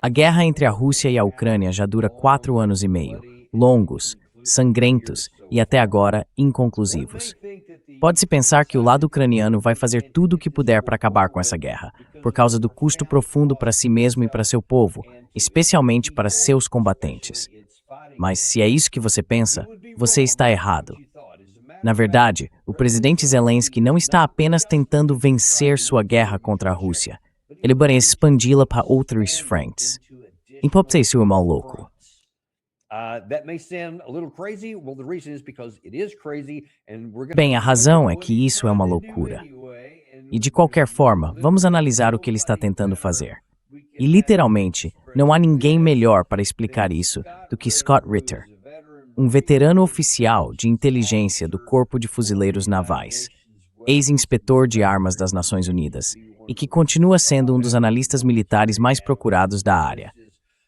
A guerra entre a Rússia e a Ucrânia já dura 4 anos e meio, longos, sangrentos e até agora inconclusivos. Pode-se pensar que o lado ucraniano vai fazer tudo o que puder para acabar com essa guerra, por causa do custo profundo para si mesmo e para seu povo, especialmente para seus combatentes. Mas se é isso que você pensa, você está errado. Na verdade, o presidente Zelensky não está apenas tentando vencer sua guerra contra a Rússia. Ele vai expandi-la para outros frentes. E pode ser isso maluco. Bem, a razão é que isso é uma loucura. E de qualquer forma, vamos analisar o que ele está tentando fazer. E literalmente, não há ninguém melhor para explicar isso do que Scott Ritter, um veterano oficial de inteligência do Corpo de Fuzileiros Navais, ex-inspetor de armas das Nações Unidas, e que continua sendo um dos analistas militares mais procurados da área,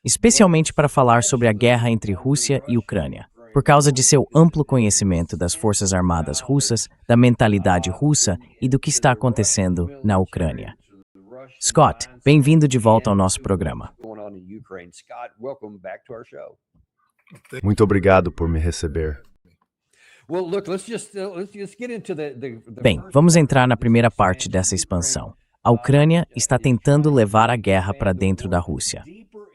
especialmente para falar sobre a guerra entre Rússia e Ucrânia, por causa de seu amplo conhecimento das forças armadas russas, da mentalidade russa e do que está acontecendo na Ucrânia. Scott, bem-vindo de volta ao nosso programa. Muito obrigado por me receber. Bem, vamos entrar na primeira parte dessa expansão. A Ucrânia está tentando levar a guerra para dentro da Rússia.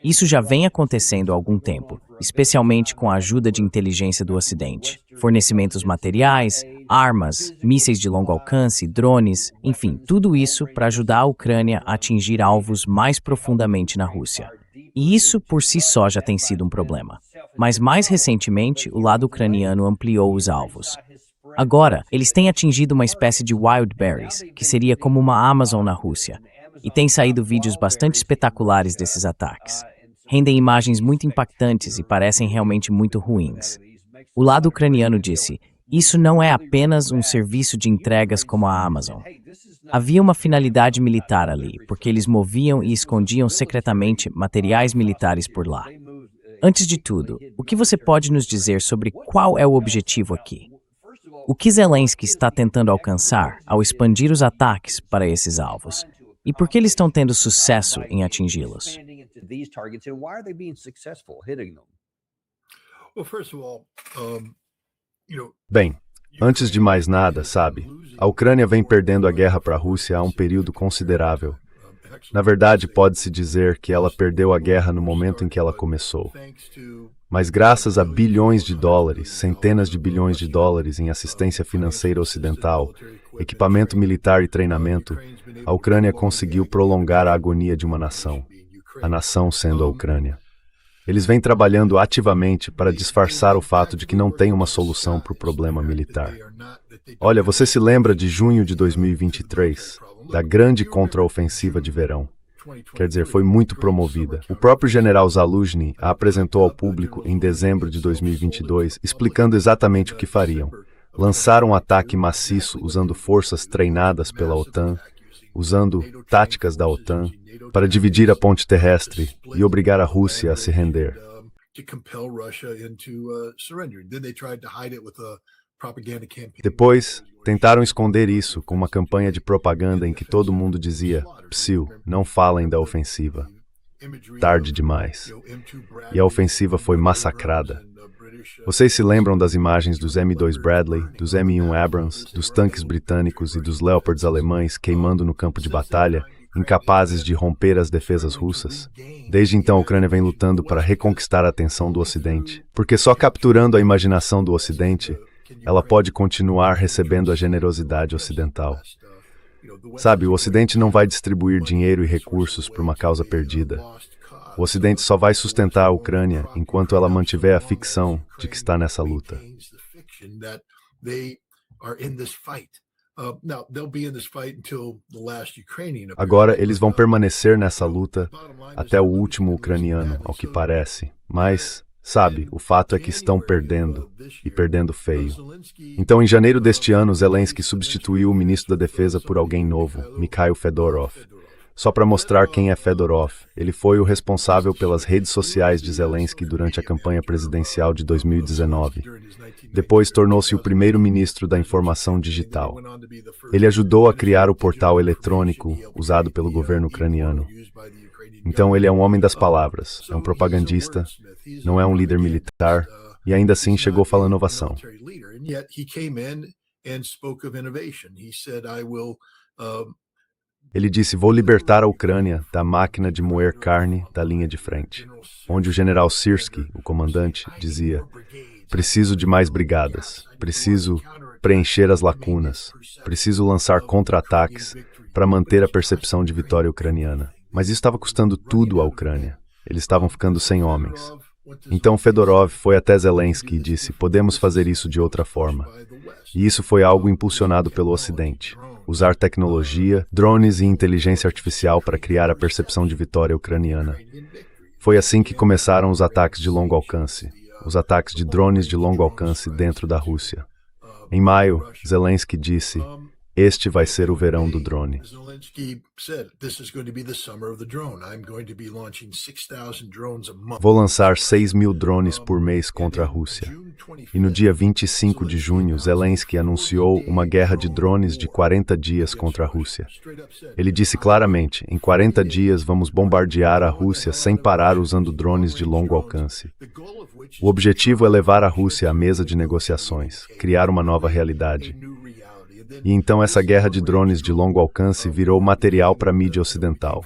Isso já vem acontecendo há algum tempo, especialmente com a ajuda de inteligência do Ocidente. Fornecimentos materiais, armas, mísseis de longo alcance, drones, enfim, tudo isso para ajudar a Ucrânia a atingir alvos mais profundamente na Rússia. E isso por si só já tem sido um problema. Mas mais recentemente, o lado ucraniano ampliou os alvos. Agora, eles têm atingido uma espécie de wildberries, que seria como uma Amazon na Rússia, e têm saído vídeos bastante espetaculares desses ataques. Rendem imagens muito impactantes e parecem realmente muito ruins. O lado ucraniano disse, isso não é apenas um serviço de entregas como a Amazon. Havia uma finalidade militar ali, porque eles moviam e escondiam secretamente materiais militares por lá. Antes de tudo, o que você pode nos dizer sobre qual é o objetivo aqui? O que Zelensky está tentando alcançar ao expandir os ataques para esses alvos? E por que eles estão tendo sucesso em atingi-los? Bem, antes de mais nada, sabe, a Ucrânia vem perdendo a guerra para a Rússia há um período considerável. Na verdade, pode-se dizer que ela perdeu a guerra no momento em que ela começou. Mas graças a bilhões de dólares, centenas de bilhões de dólares em assistência financeira ocidental, equipamento militar e treinamento, a Ucrânia conseguiu prolongar a agonia de uma nação, a nação sendo a Ucrânia. Eles vêm trabalhando ativamente para disfarçar o fato de que não tem uma solução para o problema militar. Olha, você se lembra de junho de 2023, da grande contraofensiva de verão? Quer dizer, foi muito promovida. O próprio general Zaluzhny a apresentou ao público em dezembro de 2022, explicando exatamente o que fariam. Lançaram um ataque maciço usando forças treinadas pela OTAN, usando táticas da OTAN, para dividir a ponte terrestre e obrigar a Rússia a se render. Depois, tentaram esconder isso com uma campanha de propaganda em que todo mundo dizia: "Psiu, não falem da ofensiva." Tarde demais. E a ofensiva foi massacrada. Vocês se lembram das imagens dos M2 Bradley, dos M1 Abrams, dos tanques britânicos e dos Leopards alemães queimando no campo de batalha, incapazes de romper as defesas russas? Desde então, a Ucrânia vem lutando para reconquistar a atenção do Ocidente, porque só capturando a imaginação do Ocidente, ela pode continuar recebendo a generosidade ocidental. Sabe, o Ocidente não vai distribuir dinheiro e recursos por uma causa perdida. O Ocidente só vai sustentar a Ucrânia enquanto ela mantiver a ficção de que está nessa luta. Agora, eles vão permanecer nessa luta até o último ucraniano, ao que parece. Mas, sabe, o fato é que estão perdendo, e perdendo feio. Então, em janeiro deste ano, Zelensky substituiu o ministro da Defesa por alguém novo, Mikhail Fedorov. Só para mostrar quem é Fedorov, ele foi o responsável pelas redes sociais de Zelensky durante a campanha presidencial de 2019. Depois tornou-se o primeiro-ministro da informação digital. Ele ajudou a criar o portal eletrônico usado pelo governo ucraniano. Então ele é um homem das palavras, é um propagandista, não é um líder militar, e ainda assim chegou falando inovação. Ele disse, vou libertar a Ucrânia da máquina de moer carne da linha de frente, onde o general Syrskyi, o comandante, dizia, preciso de mais brigadas, preciso preencher as lacunas, preciso lançar contra-ataques para manter a percepção de vitória ucraniana. Mas isso estava custando tudo à Ucrânia. Eles estavam ficando sem homens. Então Fedorov foi até Zelensky e disse, podemos fazer isso de outra forma. E isso foi algo impulsionado pelo Ocidente. Usar tecnologia, drones e inteligência artificial para criar a percepção de vitória ucraniana. Foi assim que começaram os ataques de longo alcance, os ataques de drones de longo alcance dentro da Rússia. Em maio, Zelensky disse, este vai ser o verão do drone. Vou lançar 6.000 drones por mês contra a Rússia. E no dia 25 de junho, Zelensky anunciou uma guerra de drones de 40 dias contra a Rússia. Ele disse claramente, em 40 dias vamos bombardear a Rússia sem parar usando drones de longo alcance. O objetivo é levar a Rússia à mesa de negociações, criar uma nova realidade. E então essa guerra de drones de longo alcance virou material para a mídia ocidental,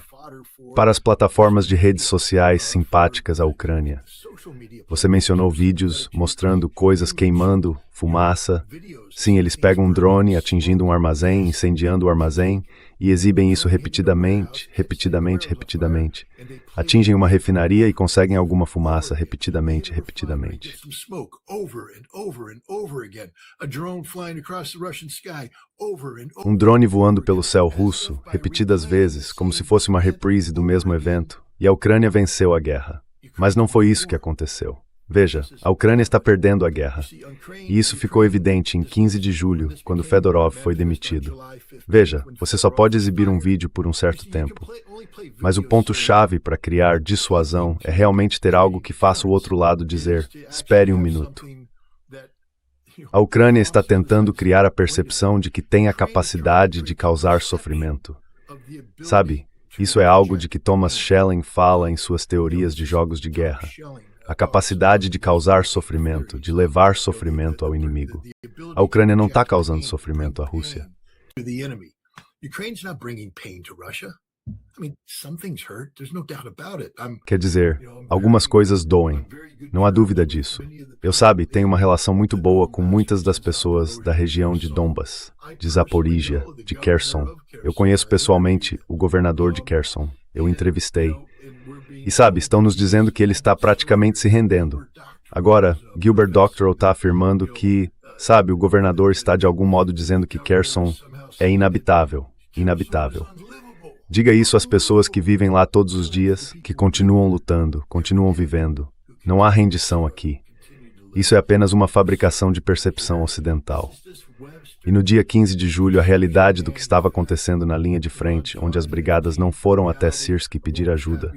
para as plataformas de redes sociais simpáticas à Ucrânia. Você mencionou vídeos mostrando coisas queimando, fumaça. Sim, eles pegam um drone atingindo um armazém, incendiando o armazém, e exibem isso repetidamente. Atingem uma refinaria e conseguem alguma fumaça repetidamente. Um drone voando pelo céu russo, repetidas vezes, como se fosse uma reprise do mesmo evento, e a Ucrânia venceu a guerra. Mas não foi isso que aconteceu. Veja, a Ucrânia está perdendo a guerra. E isso ficou evidente em 15 de julho, quando Fedorov foi demitido. Veja, você só pode exibir um vídeo por um certo tempo. Mas o ponto-chave para criar dissuasão é realmente ter algo que faça o outro lado dizer, espere um minuto. A Ucrânia está tentando criar a percepção de que tem a capacidade de causar sofrimento. Sabe, isso é algo de que Thomas Schelling fala em suas teorias de jogos de guerra. A capacidade de causar sofrimento, de levar sofrimento ao inimigo. A Ucrânia não está causando sofrimento à Rússia. Quer dizer, algumas coisas doem, não há dúvida disso. Eu tenho uma relação muito boa com muitas das pessoas da região de Donbas, de Zaporíjia, de Kherson. Eu conheço pessoalmente o governador de Kherson, eu entrevistei. E estão nos dizendo que ele está praticamente se rendendo. Agora, Gilbert Doctorow está afirmando que, o governador está de algum modo dizendo que Kherson é inabitável. Diga isso às pessoas que vivem lá todos os dias, que continuam lutando, continuam vivendo. Não há rendição aqui. Isso é apenas uma fabricação de percepção ocidental. E no dia 15 de julho, a realidade do que estava acontecendo na linha de frente, onde as brigadas não foram até Syrskyi pedir ajuda.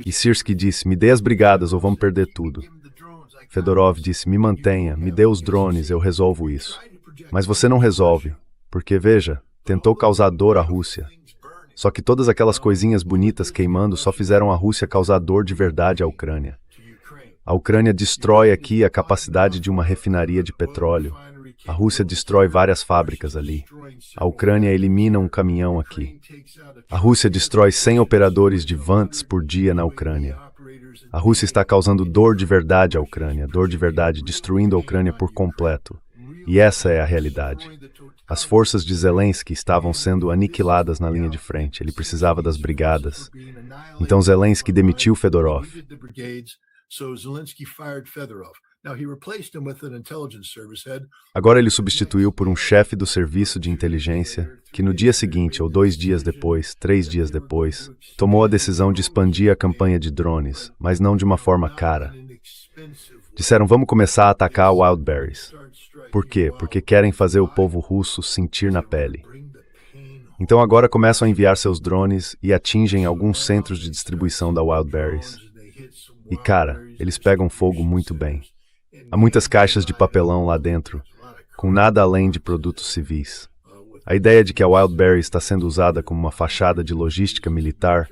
E Syrskyi disse, me dê as brigadas ou vamos perder tudo. Fedorov disse, me mantenha, me dê os drones, eu resolvo isso. Mas você não resolve, porque veja, tentou causar dor à Rússia. Só que todas aquelas coisinhas bonitas queimando só fizeram a Rússia causar dor de verdade à Ucrânia. A Ucrânia destrói aqui a capacidade de uma refinaria de petróleo. A Rússia destrói várias fábricas ali. A Ucrânia elimina um caminhão aqui. A Rússia destrói 100 operadores de vantes por dia na Ucrânia. A Rússia está causando dor de verdade à Ucrânia, dor de verdade, destruindo a Ucrânia por completo. E essa é a realidade. As forças de Zelensky estavam sendo aniquiladas na linha de frente. Ele precisava das brigadas. Então Zelensky demitiu Fedorov. Agora ele substituiu por um chefe do serviço de inteligência que no dia seguinte, ou 2 dias depois, 3 dias depois, tomou a decisão de expandir a campanha de drones, mas não de uma forma cara. Disseram, vamos começar a atacar Wildberries. Por quê? Porque querem fazer o povo russo sentir na pele. Então agora começam a enviar seus drones e atingem alguns centros de distribuição da Wildberries. E cara, eles pegam fogo muito bem. Há muitas caixas de papelão lá dentro, com nada além de produtos civis. A ideia de que a Wildberry está sendo usada como uma fachada de logística militar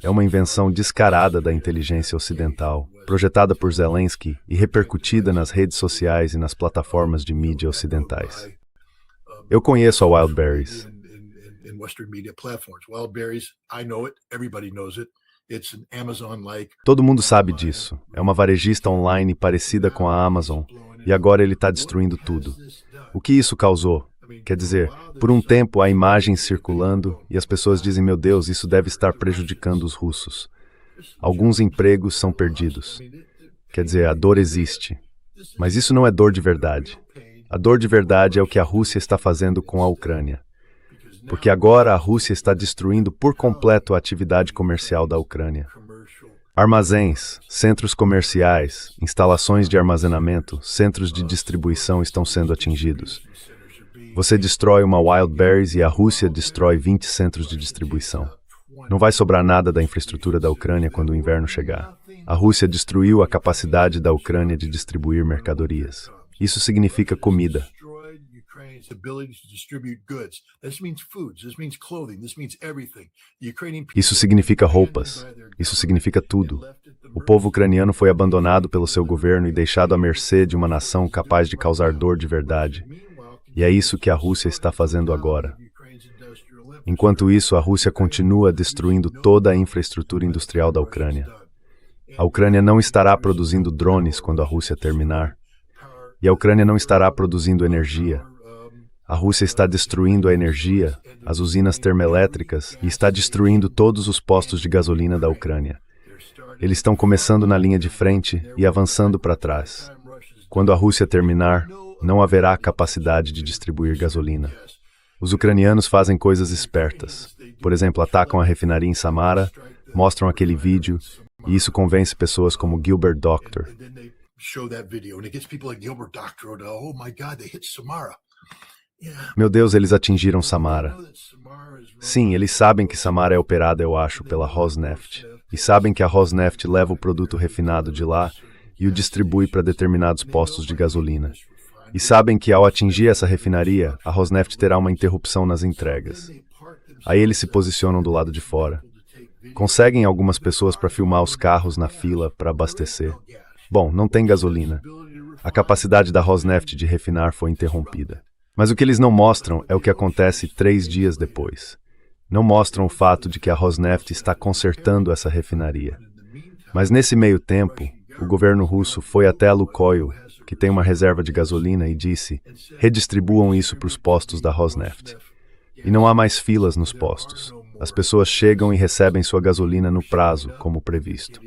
é uma invenção descarada da inteligência ocidental, projetada por Zelensky e repercutida nas redes sociais e nas plataformas de mídia ocidentais. Eu conheço a Wildberries. Todo mundo sabe disso. É uma varejista online parecida com a Amazon e agora ele está destruindo tudo. O que isso causou? Quer dizer, por um tempo há imagens circulando e as pessoas dizem, meu Deus, isso deve estar prejudicando os russos. Alguns empregos são perdidos. Quer dizer, a dor existe. Mas isso não é dor de verdade. A dor de verdade é o que a Rússia está fazendo com a Ucrânia. Porque agora a Rússia está destruindo por completo a atividade comercial da Ucrânia. Armazéns, centros comerciais, instalações de armazenamento, centros de distribuição estão sendo atingidos. Você destrói uma Wildberries e a Rússia destrói 20 centros de distribuição. Não vai sobrar nada da infraestrutura da Ucrânia quando o inverno chegar. A Rússia destruiu a capacidade da Ucrânia de distribuir mercadorias. Isso significa comida. Isso significa roupas. Isso significa tudo. O povo ucraniano foi abandonado pelo seu governo e deixado à mercê de uma nação capaz de causar dor de verdade. E é isso que a Rússia está fazendo agora. Enquanto isso, a Rússia continua destruindo toda a infraestrutura industrial da Ucrânia. A Ucrânia não estará produzindo drones quando a Rússia terminar. E a Ucrânia não estará produzindo energia. A Rússia está destruindo a energia, as usinas termoelétricas e está destruindo todos os postos de gasolina da Ucrânia. Eles estão começando na linha de frente e avançando para trás. Quando a Rússia terminar, não haverá capacidade de distribuir gasolina. Os ucranianos fazem coisas espertas. Por exemplo, atacam a refinaria em Samara, mostram aquele vídeo, e isso convence pessoas como Gilbert Doctor. Meu Deus, eles atingiram Samara. Sim, eles sabem que Samara é operada, eu acho, pela Rosneft. E sabem que a Rosneft leva o produto refinado de lá e o distribui para determinados postos de gasolina. E sabem que ao atingir essa refinaria, a Rosneft terá uma interrupção nas entregas. Aí eles se posicionam do lado de fora. Conseguem algumas pessoas para filmar os carros na fila para abastecer. Bom, não tem gasolina. A capacidade da Rosneft de refinar foi interrompida. Mas o que eles não mostram é o que acontece 3 dias depois. Não mostram o fato de que a Rosneft está consertando essa refinaria. Mas nesse meio tempo, o governo russo foi até a Lukoil, que tem uma reserva de gasolina, e disse, redistribuam isso para os postos da Rosneft. E não há mais filas nos postos. As pessoas chegam e recebem sua gasolina no prazo, como previsto.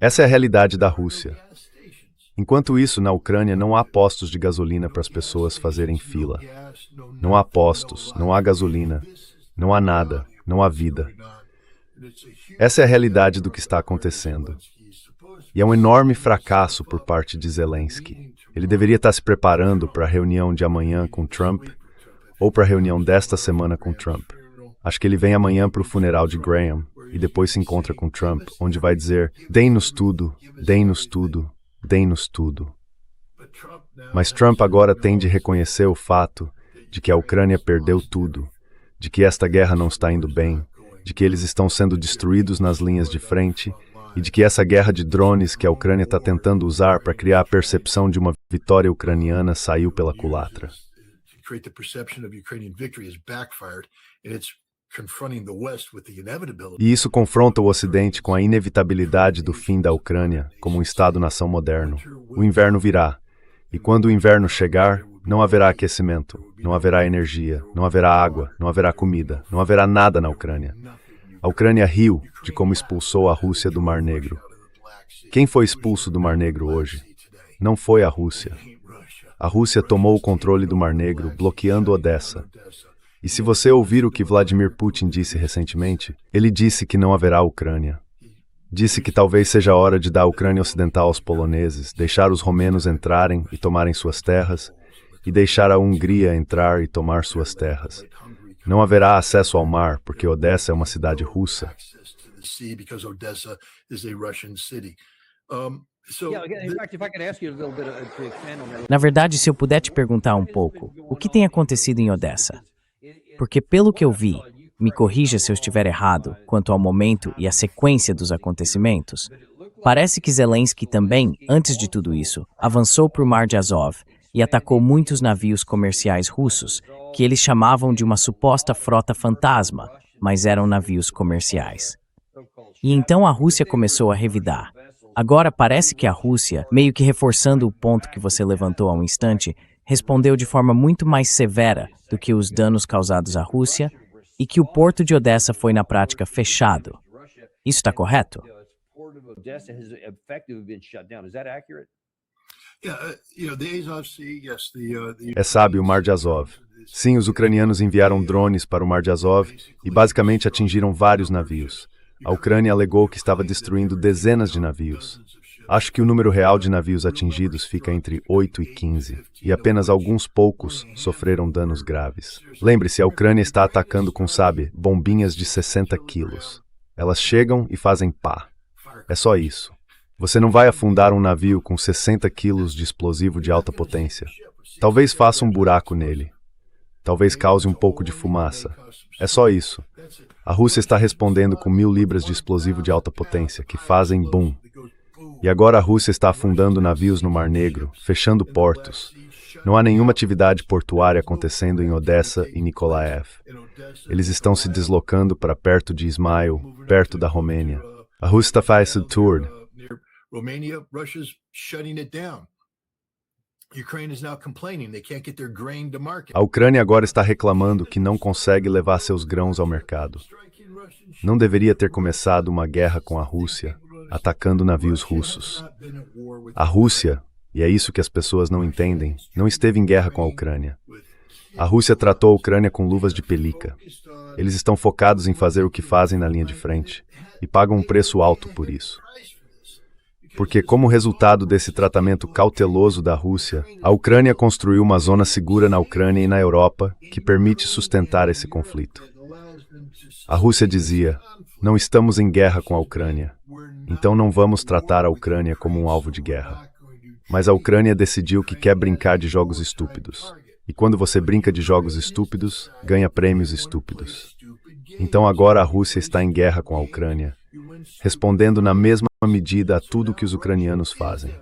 Essa é a realidade da Rússia. Enquanto isso, na Ucrânia não há postos de gasolina para as pessoas fazerem fila. Não há postos, não há gasolina, não há nada, não há vida. Essa é a realidade do que está acontecendo. E é um enorme fracasso por parte de Zelensky. Ele deveria estar se preparando para a reunião de amanhã com Trump ou para a reunião desta semana com Trump. Acho que ele vem amanhã para o funeral de Graham e depois se encontra com Trump, onde vai dizer, deem-nos tudo, deem-nos tudo, deem-nos tudo. Mas Trump agora tem de reconhecer o fato de que a Ucrânia perdeu tudo, de que esta guerra não está indo bem, de que eles estão sendo destruídos nas linhas de frente e de que essa guerra de drones que a Ucrânia está tentando usar para criar a percepção de uma vitória ucraniana saiu pela culatra. E isso confronta o Ocidente com a inevitabilidade do fim da Ucrânia como um Estado-nação moderno. O inverno virá, e quando o inverno chegar, não haverá aquecimento, não haverá energia, não haverá água, não haverá comida, não haverá nada na Ucrânia. A Ucrânia riu de como expulsou a Rússia do Mar Negro. Quem foi expulso do Mar Negro hoje? Não foi a Rússia. A Rússia tomou o controle do Mar Negro, bloqueando Odessa. E se você ouvir o que Vladimir Putin disse recentemente, ele disse que não haverá Ucrânia. Disse que talvez seja a hora de dar a Ucrânia Ocidental aos poloneses, deixar os romenos entrarem e tomarem suas terras, e deixar a Hungria entrar e tomar suas terras. Não haverá acesso ao mar, porque Odessa é uma cidade russa. Na verdade, se eu puder te perguntar um pouco, o que tem acontecido em Odessa? Porque pelo que eu vi, me corrija se eu estiver errado quanto ao momento e à sequência dos acontecimentos, parece que Zelensky também, antes de tudo isso, avançou para o Mar de Azov e atacou muitos navios comerciais russos, que eles chamavam de uma suposta frota fantasma, mas eram navios comerciais. E então a Rússia começou a revidar. Agora parece que a Rússia, meio que reforçando o ponto que você levantou há um instante, respondeu de forma muito mais severa do que os danos causados à Rússia e que o porto de Odessa foi na prática fechado. Isso está correto? É sábio o Mar de Azov. Sim, os ucranianos enviaram drones para o Mar de Azov e basicamente atingiram vários navios. A Ucrânia alegou que estava destruindo dezenas de navios. Acho que o número real de navios atingidos fica entre 8 e 15, e apenas alguns poucos sofreram danos graves. Lembre-se, a Ucrânia está atacando com, bombinhas de 60 quilos. Elas chegam e fazem pá. É só isso. Você não vai afundar um navio com 60 quilos de explosivo de alta potência. Talvez faça um buraco nele. Talvez cause um pouco de fumaça. É só isso. A Rússia está respondendo com 1.000 libras de explosivo de alta potência, que fazem boom. E agora a Rússia está afundando navios no Mar Negro, fechando portos. Não há nenhuma atividade portuária acontecendo em Odessa e Nikolaev. Eles estão se deslocando para perto de Ismail, perto da Romênia. A Rússia está fazendo tour. A Ucrânia agora está reclamando que não consegue levar seus grãos ao mercado. Não deveria ter começado uma guerra com a Rússia, atacando navios russos. A Rússia, e é isso que as pessoas não entendem, não esteve em guerra com a Ucrânia. A Rússia tratou a Ucrânia com luvas de pelica. Eles estão focados em fazer o que fazem na linha de frente e pagam um preço alto por isso. Porque, como resultado desse tratamento cauteloso da Rússia, a Ucrânia construiu uma zona segura na Ucrânia e na Europa que permite sustentar esse conflito. A Rússia dizia: não estamos em guerra com a Ucrânia, então não vamos tratar a Ucrânia como um alvo de guerra. Mas a Ucrânia decidiu que quer brincar de jogos estúpidos. E quando você brinca de jogos estúpidos, ganha prêmios estúpidos. Então agora a Rússia está em guerra com a Ucrânia, respondendo na mesma medida a tudo que os ucranianos fazem.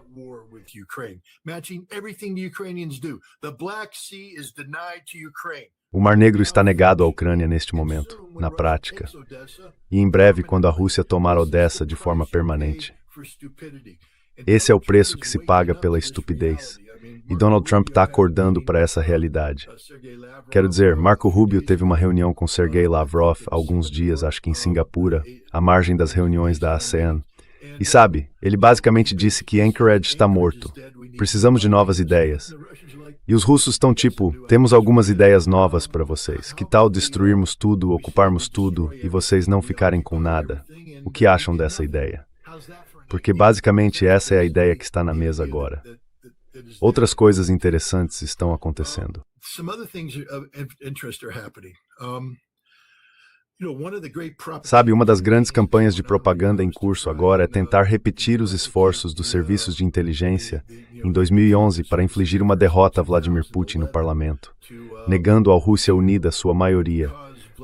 O Mar Negro está negado à Ucrânia neste momento, na prática, e em breve quando a Rússia tomar Odessa de forma permanente. Esse é o preço que se paga pela estupidez. E Donald Trump está acordando para essa realidade. Quero dizer, Marco Rubio teve uma reunião com Sergei Lavrov há alguns dias, acho que em Singapura, à margem das reuniões da ASEAN. E ele basicamente disse que Anchorage está morto. Precisamos de novas ideias. E os russos estão temos algumas ideias novas para vocês. Que tal destruirmos tudo, ocuparmos tudo e vocês não ficarem com nada? O que acham dessa ideia? Porque basicamente essa é a ideia que está na mesa agora. Outras coisas interessantes estão acontecendo. Uma das grandes campanhas de propaganda em curso agora é tentar repetir os esforços dos serviços de inteligência em 2011 para infligir uma derrota a Vladimir Putin no parlamento, negando à Rússia Unida sua maioria,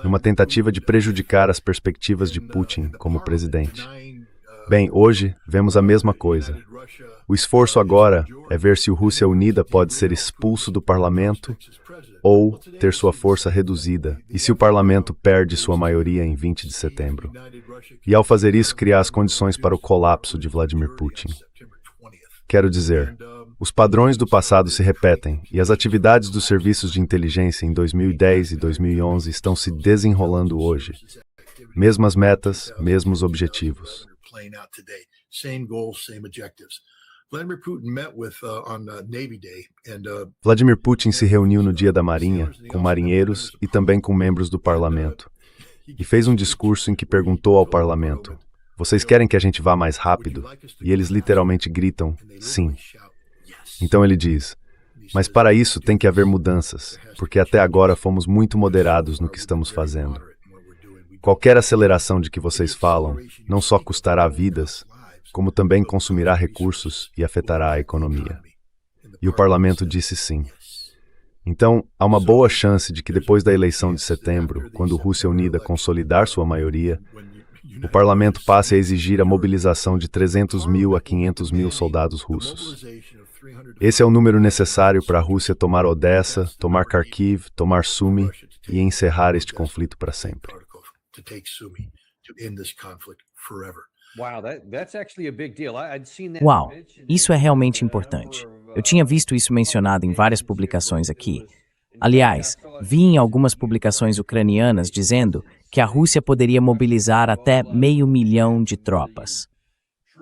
numa tentativa de prejudicar as perspectivas de Putin como presidente. Bem, hoje vemos a mesma coisa. O esforço agora é ver se o Rússia Unida pode ser expulso do parlamento ou ter sua força reduzida, e se o parlamento perde sua maioria em 20 de setembro. E ao fazer isso, criar as condições para o colapso de Vladimir Putin. Quero dizer, os padrões do passado se repetem, e as atividades dos serviços de inteligência em 2010 e 2011 estão se desenrolando hoje. Mesmas metas, mesmos objetivos. Vladimir Putin se reuniu no Dia da Marinha com marinheiros e também com membros do parlamento e fez um discurso em que perguntou ao parlamento: vocês querem que a gente vá mais rápido? E eles literalmente gritam: sim. Então ele diz: mas para isso tem que haver mudanças, porque até agora fomos muito moderados no que estamos fazendo. Qualquer aceleração de que vocês falam não só custará vidas, como também consumirá recursos e afetará a economia. E o parlamento disse sim. Então, há uma boa chance de que depois da eleição de setembro, quando Rússia Unida consolidar sua maioria, o parlamento passe a exigir a mobilização de 300 mil a 500 mil soldados russos. Esse é o número necessário para a Rússia tomar Odessa, tomar Kharkiv, tomar Sumy e encerrar este conflito para sempre. Uau, isso é realmente importante. Eu tinha visto isso mencionado em várias publicações aqui. Aliás, vi em algumas publicações ucranianas dizendo que a Rússia poderia mobilizar até 500.000 de tropas.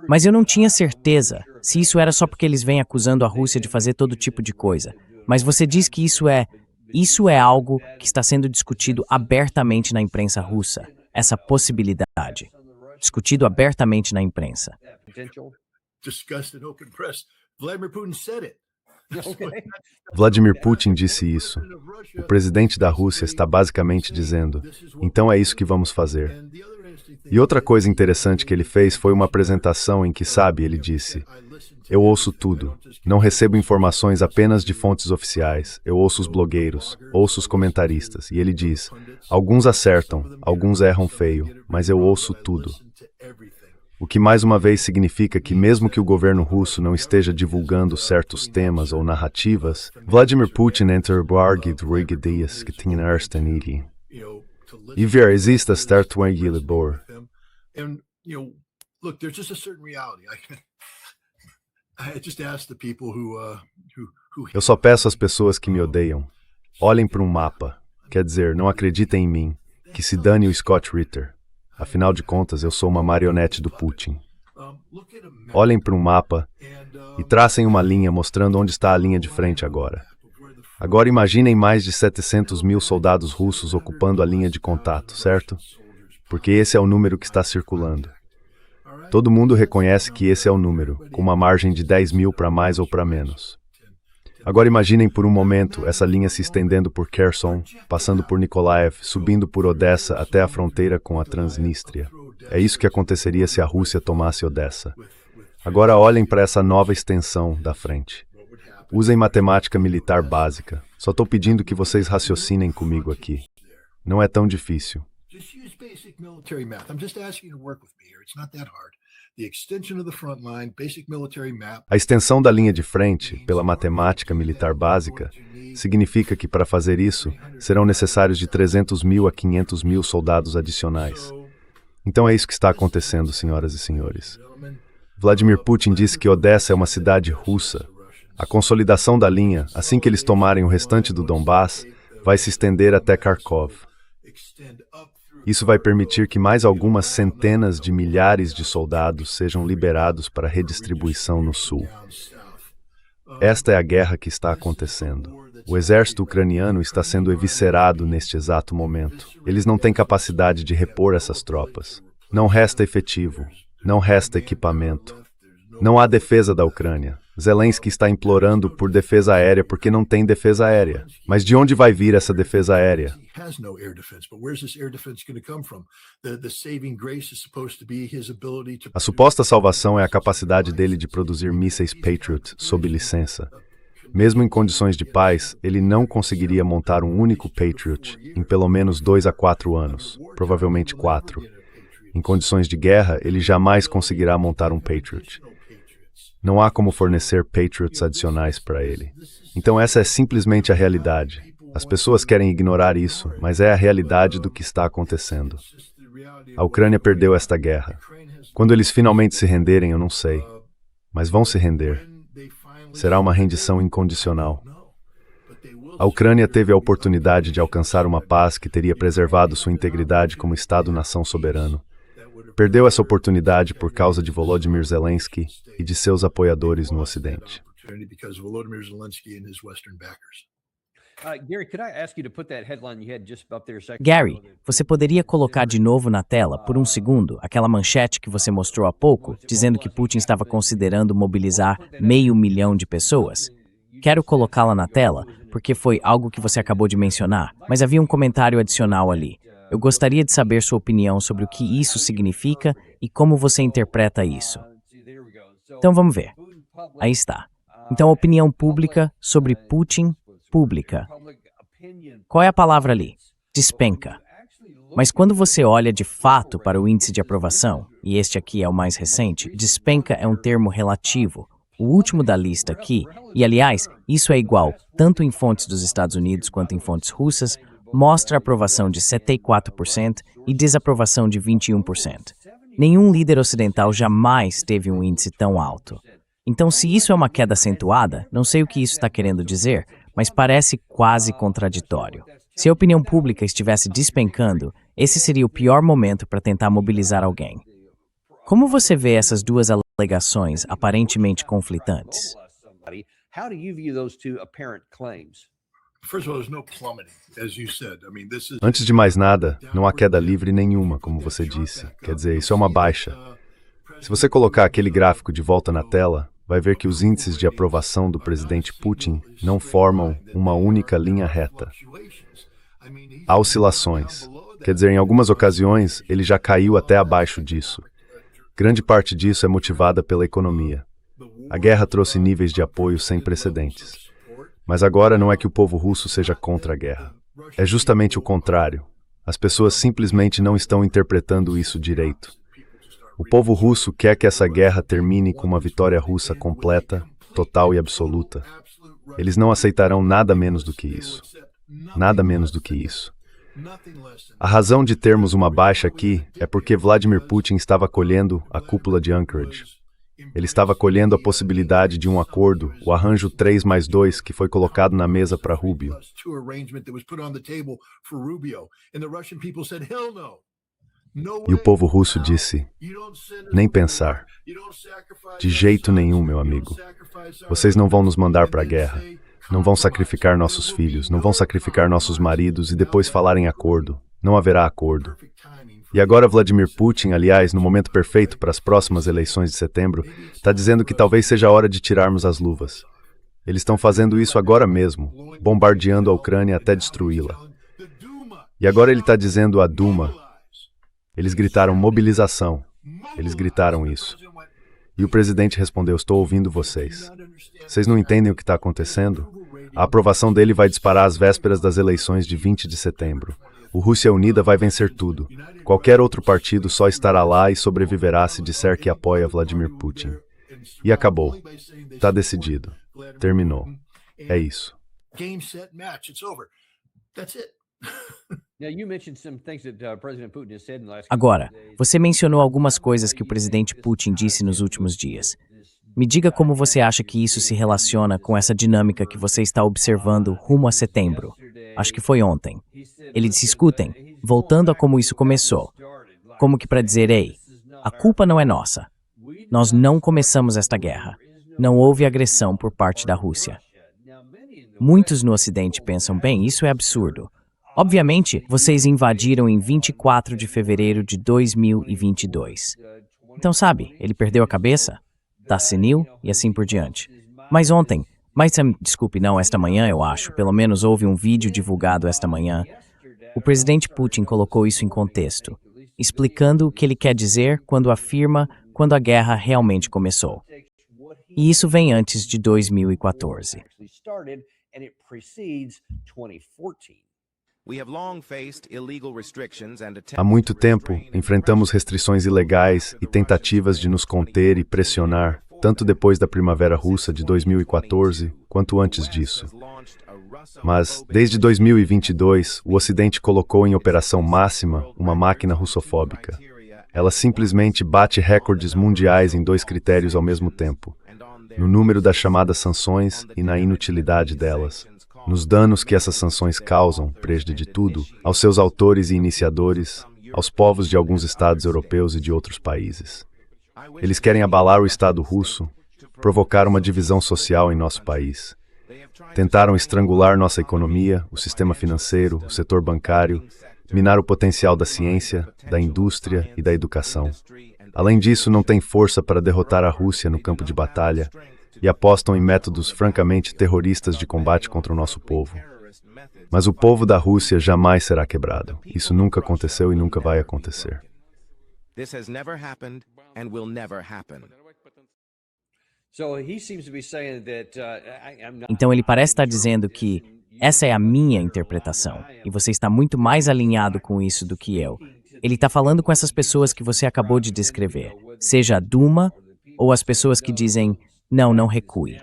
Mas eu não tinha certeza se isso era só porque eles vêm acusando a Rússia de fazer todo tipo de coisa. Mas você diz que isso é algo que está sendo discutido abertamente na imprensa russa, essa possibilidade. Discutido abertamente na imprensa. Vladimir Putin disse isso. O presidente da Rússia está basicamente dizendo: então é isso que vamos fazer. E outra coisa interessante que ele fez foi uma apresentação em que, ele disse: eu ouço tudo. Não recebo informações apenas de fontes oficiais. Eu ouço os blogueiros, ouço os comentaristas. E ele diz: alguns acertam, alguns erram feio, mas eu ouço tudo. O que mais uma vez significa que mesmo que o governo russo não esteja divulgando certos temas ou narrativas, Vladimir Putin bargit rigidis que tinha erstenidi. E ver existe certo libor. Eu só peço às pessoas que me odeiam: olhem para um mapa. Quer dizer, não acreditem em mim. Que se dane o Scott Ritter. Afinal de contas, eu sou uma marionete do Putin. Olhem para um mapa e tracem uma linha mostrando onde está a linha de frente agora. Agora imaginem mais de 700 mil soldados russos ocupando a linha de contato, certo? Porque esse é o número que está circulando. Todo mundo reconhece que esse é o número, com uma margem de 10 mil para mais ou para menos. Agora imaginem por um momento essa linha se estendendo por Kherson, passando por Nikolaev, subindo por Odessa até a fronteira com a Transnistria. É isso que aconteceria se a Rússia tomasse Odessa. Agora olhem para essa nova extensão da frente. Usem matemática militar básica. Só estou pedindo que vocês raciocinem comigo aqui. Não é tão difícil. A extensão da linha de frente, pela matemática militar básica, significa que para fazer isso, serão necessários de 300 mil a 500 mil soldados adicionais. Então é isso que está acontecendo, senhoras e senhores. Vladimir Putin disse que Odessa é uma cidade russa. A consolidação da linha, assim que eles tomarem o restante do Donbass, vai se estender até Kharkov. Isso vai permitir que mais algumas centenas de milhares de soldados sejam liberados para redistribuição no sul. Esta é a guerra que está acontecendo. O exército ucraniano está sendo eviscerado neste exato momento. Eles não têm capacidade de repor essas tropas. Não resta efetivo. Não resta equipamento. Não há defesa da Ucrânia. Zelensky está implorando por defesa aérea porque não tem defesa aérea. Mas de onde vai vir essa defesa aérea? A suposta salvação é a capacidade dele de produzir mísseis Patriot sob licença. Mesmo em condições de paz, ele não conseguiria montar um único Patriot em pelo menos 2 a 4 anos, provavelmente 4. Em condições de guerra, ele jamais conseguirá montar um Patriot. Não há como fornecer Patriots adicionais para ele. Então essa é simplesmente a realidade. As pessoas querem ignorar isso, mas é a realidade do que está acontecendo. A Ucrânia perdeu esta guerra. Quando eles finalmente se renderem, eu não sei. Mas vão se render. Será uma rendição incondicional. A Ucrânia teve a oportunidade de alcançar uma paz que teria preservado sua integridade como Estado-nação soberano. Perdeu essa oportunidade por causa de Volodymyr Zelensky e de seus apoiadores no Ocidente. Gary, você poderia colocar de novo na tela, por um segundo, aquela manchete que você mostrou há pouco, dizendo que Putin estava considerando mobilizar 500 mil de pessoas? Quero colocá-la na tela, porque foi algo que você acabou de mencionar, mas havia um comentário adicional ali. Eu gostaria de saber sua opinião sobre o que isso significa e como você interpreta isso. Então vamos ver. Aí está. Então, a opinião pública sobre Putin, pública. Qual é a palavra ali? Despenca. Mas quando você olha de fato para o índice de aprovação, e este aqui é o mais recente, despenca é um termo relativo. O último da lista aqui, e aliás, isso é igual, tanto em fontes dos Estados Unidos quanto em fontes russas, mostra aprovação de 74% e desaprovação de 21%. Nenhum líder ocidental jamais teve um índice tão alto. Então, se isso é uma queda acentuada, não sei o que isso está querendo dizer, mas parece quase contraditório. Se a opinião pública estivesse despencando, esse seria o pior momento para tentar mobilizar alguém. Como você vê essas duas alegações aparentemente conflitantes? Antes de mais nada, não há queda livre nenhuma, como você disse. Quer dizer, isso é uma baixa. Se você colocar aquele gráfico de volta na tela, vai ver que os índices de aprovação do presidente Putin não formam uma única linha reta. Há oscilações. Quer dizer, em algumas ocasiões, ele já caiu até abaixo disso. Grande parte disso é motivada pela economia. A guerra trouxe níveis de apoio sem precedentes. Mas agora não é que o povo russo seja contra a guerra. É justamente o contrário. As pessoas simplesmente não estão interpretando isso direito. O povo russo quer que essa guerra termine com uma vitória russa completa, total e absoluta. Eles não aceitarão nada menos do que isso. Nada menos do que isso. A razão de termos uma baixa aqui é porque Vladimir Putin estava acolhendo a cúpula de Anchorage. Ele estava acolhendo a possibilidade de um acordo, o arranjo 3+2, que foi colocado na mesa para Rubio. E o povo russo disse, nem pensar. De jeito nenhum, meu amigo. Vocês não vão nos mandar para a guerra. Não vão sacrificar nossos filhos, não vão sacrificar nossos maridos e depois falar em acordo. Não haverá acordo. E agora Vladimir Putin, aliás, no momento perfeito para as próximas eleições de setembro, está dizendo que talvez seja a hora de tirarmos as luvas. Eles estão fazendo isso agora mesmo, bombardeando a Ucrânia até destruí-la. E agora ele está dizendo à Duma. Eles gritaram mobilização. Eles gritaram isso. E o presidente respondeu, estou ouvindo vocês. Vocês não entendem o que está acontecendo? A aprovação dele vai disparar às vésperas das eleições de 20 de setembro. O Rússia Unida vai vencer tudo. Qualquer outro partido só estará lá e sobreviverá se disser que apoia Vladimir Putin. E acabou. Está decidido. Terminou. É isso. Agora, você mencionou algumas coisas que o presidente Putin disse nos últimos dias. Me diga como você acha que isso se relaciona com essa dinâmica que você está observando rumo a setembro. Acho que foi ontem. Eles discutem, voltando a como isso começou. Como que para dizer, ei, a culpa não é nossa. Nós não começamos esta guerra. Não houve agressão por parte da Rússia. Muitos no Ocidente pensam, bem, isso é absurdo. Obviamente, vocês invadiram em 24 de fevereiro de 2022. Então, sabe, ele perdeu a cabeça? Tá senil e assim por diante. Mas ontem, desculpe, não, esta manhã eu acho, pelo menos houve um vídeo divulgado esta manhã. O presidente Putin colocou isso em contexto, explicando o que ele quer dizer quando afirma quando a guerra realmente começou. E isso vem antes de 2014. Há muito tempo, enfrentamos restrições ilegais e tentativas de nos conter e pressionar, tanto depois da Primavera Russa de 2014, quanto antes disso. Mas, desde 2022, o Ocidente colocou em operação máxima uma máquina russofóbica. Ela simplesmente bate recordes mundiais em 2 critérios ao mesmo tempo: no número das chamadas sanções e na inutilidade delas. Nos danos que essas sanções causam, prejuízo de tudo, aos seus autores e iniciadores, aos povos de alguns estados europeus e de outros países. Eles querem abalar o Estado russo, provocar uma divisão social em nosso país. Tentaram estrangular nossa economia, o sistema financeiro, o setor bancário, minar o potencial da ciência, da indústria e da educação. Além disso, não têm força para derrotar a Rússia no campo de batalha e apostam em métodos francamente terroristas de combate contra o nosso povo. Mas o povo da Rússia jamais será quebrado. Isso nunca aconteceu e nunca vai acontecer. Então ele parece estar dizendo que essa é a minha interpretação, e você está muito mais alinhado com isso do que eu. Ele está falando com essas pessoas que você acabou de descrever, seja a Duma ou as pessoas que dizem, não recue.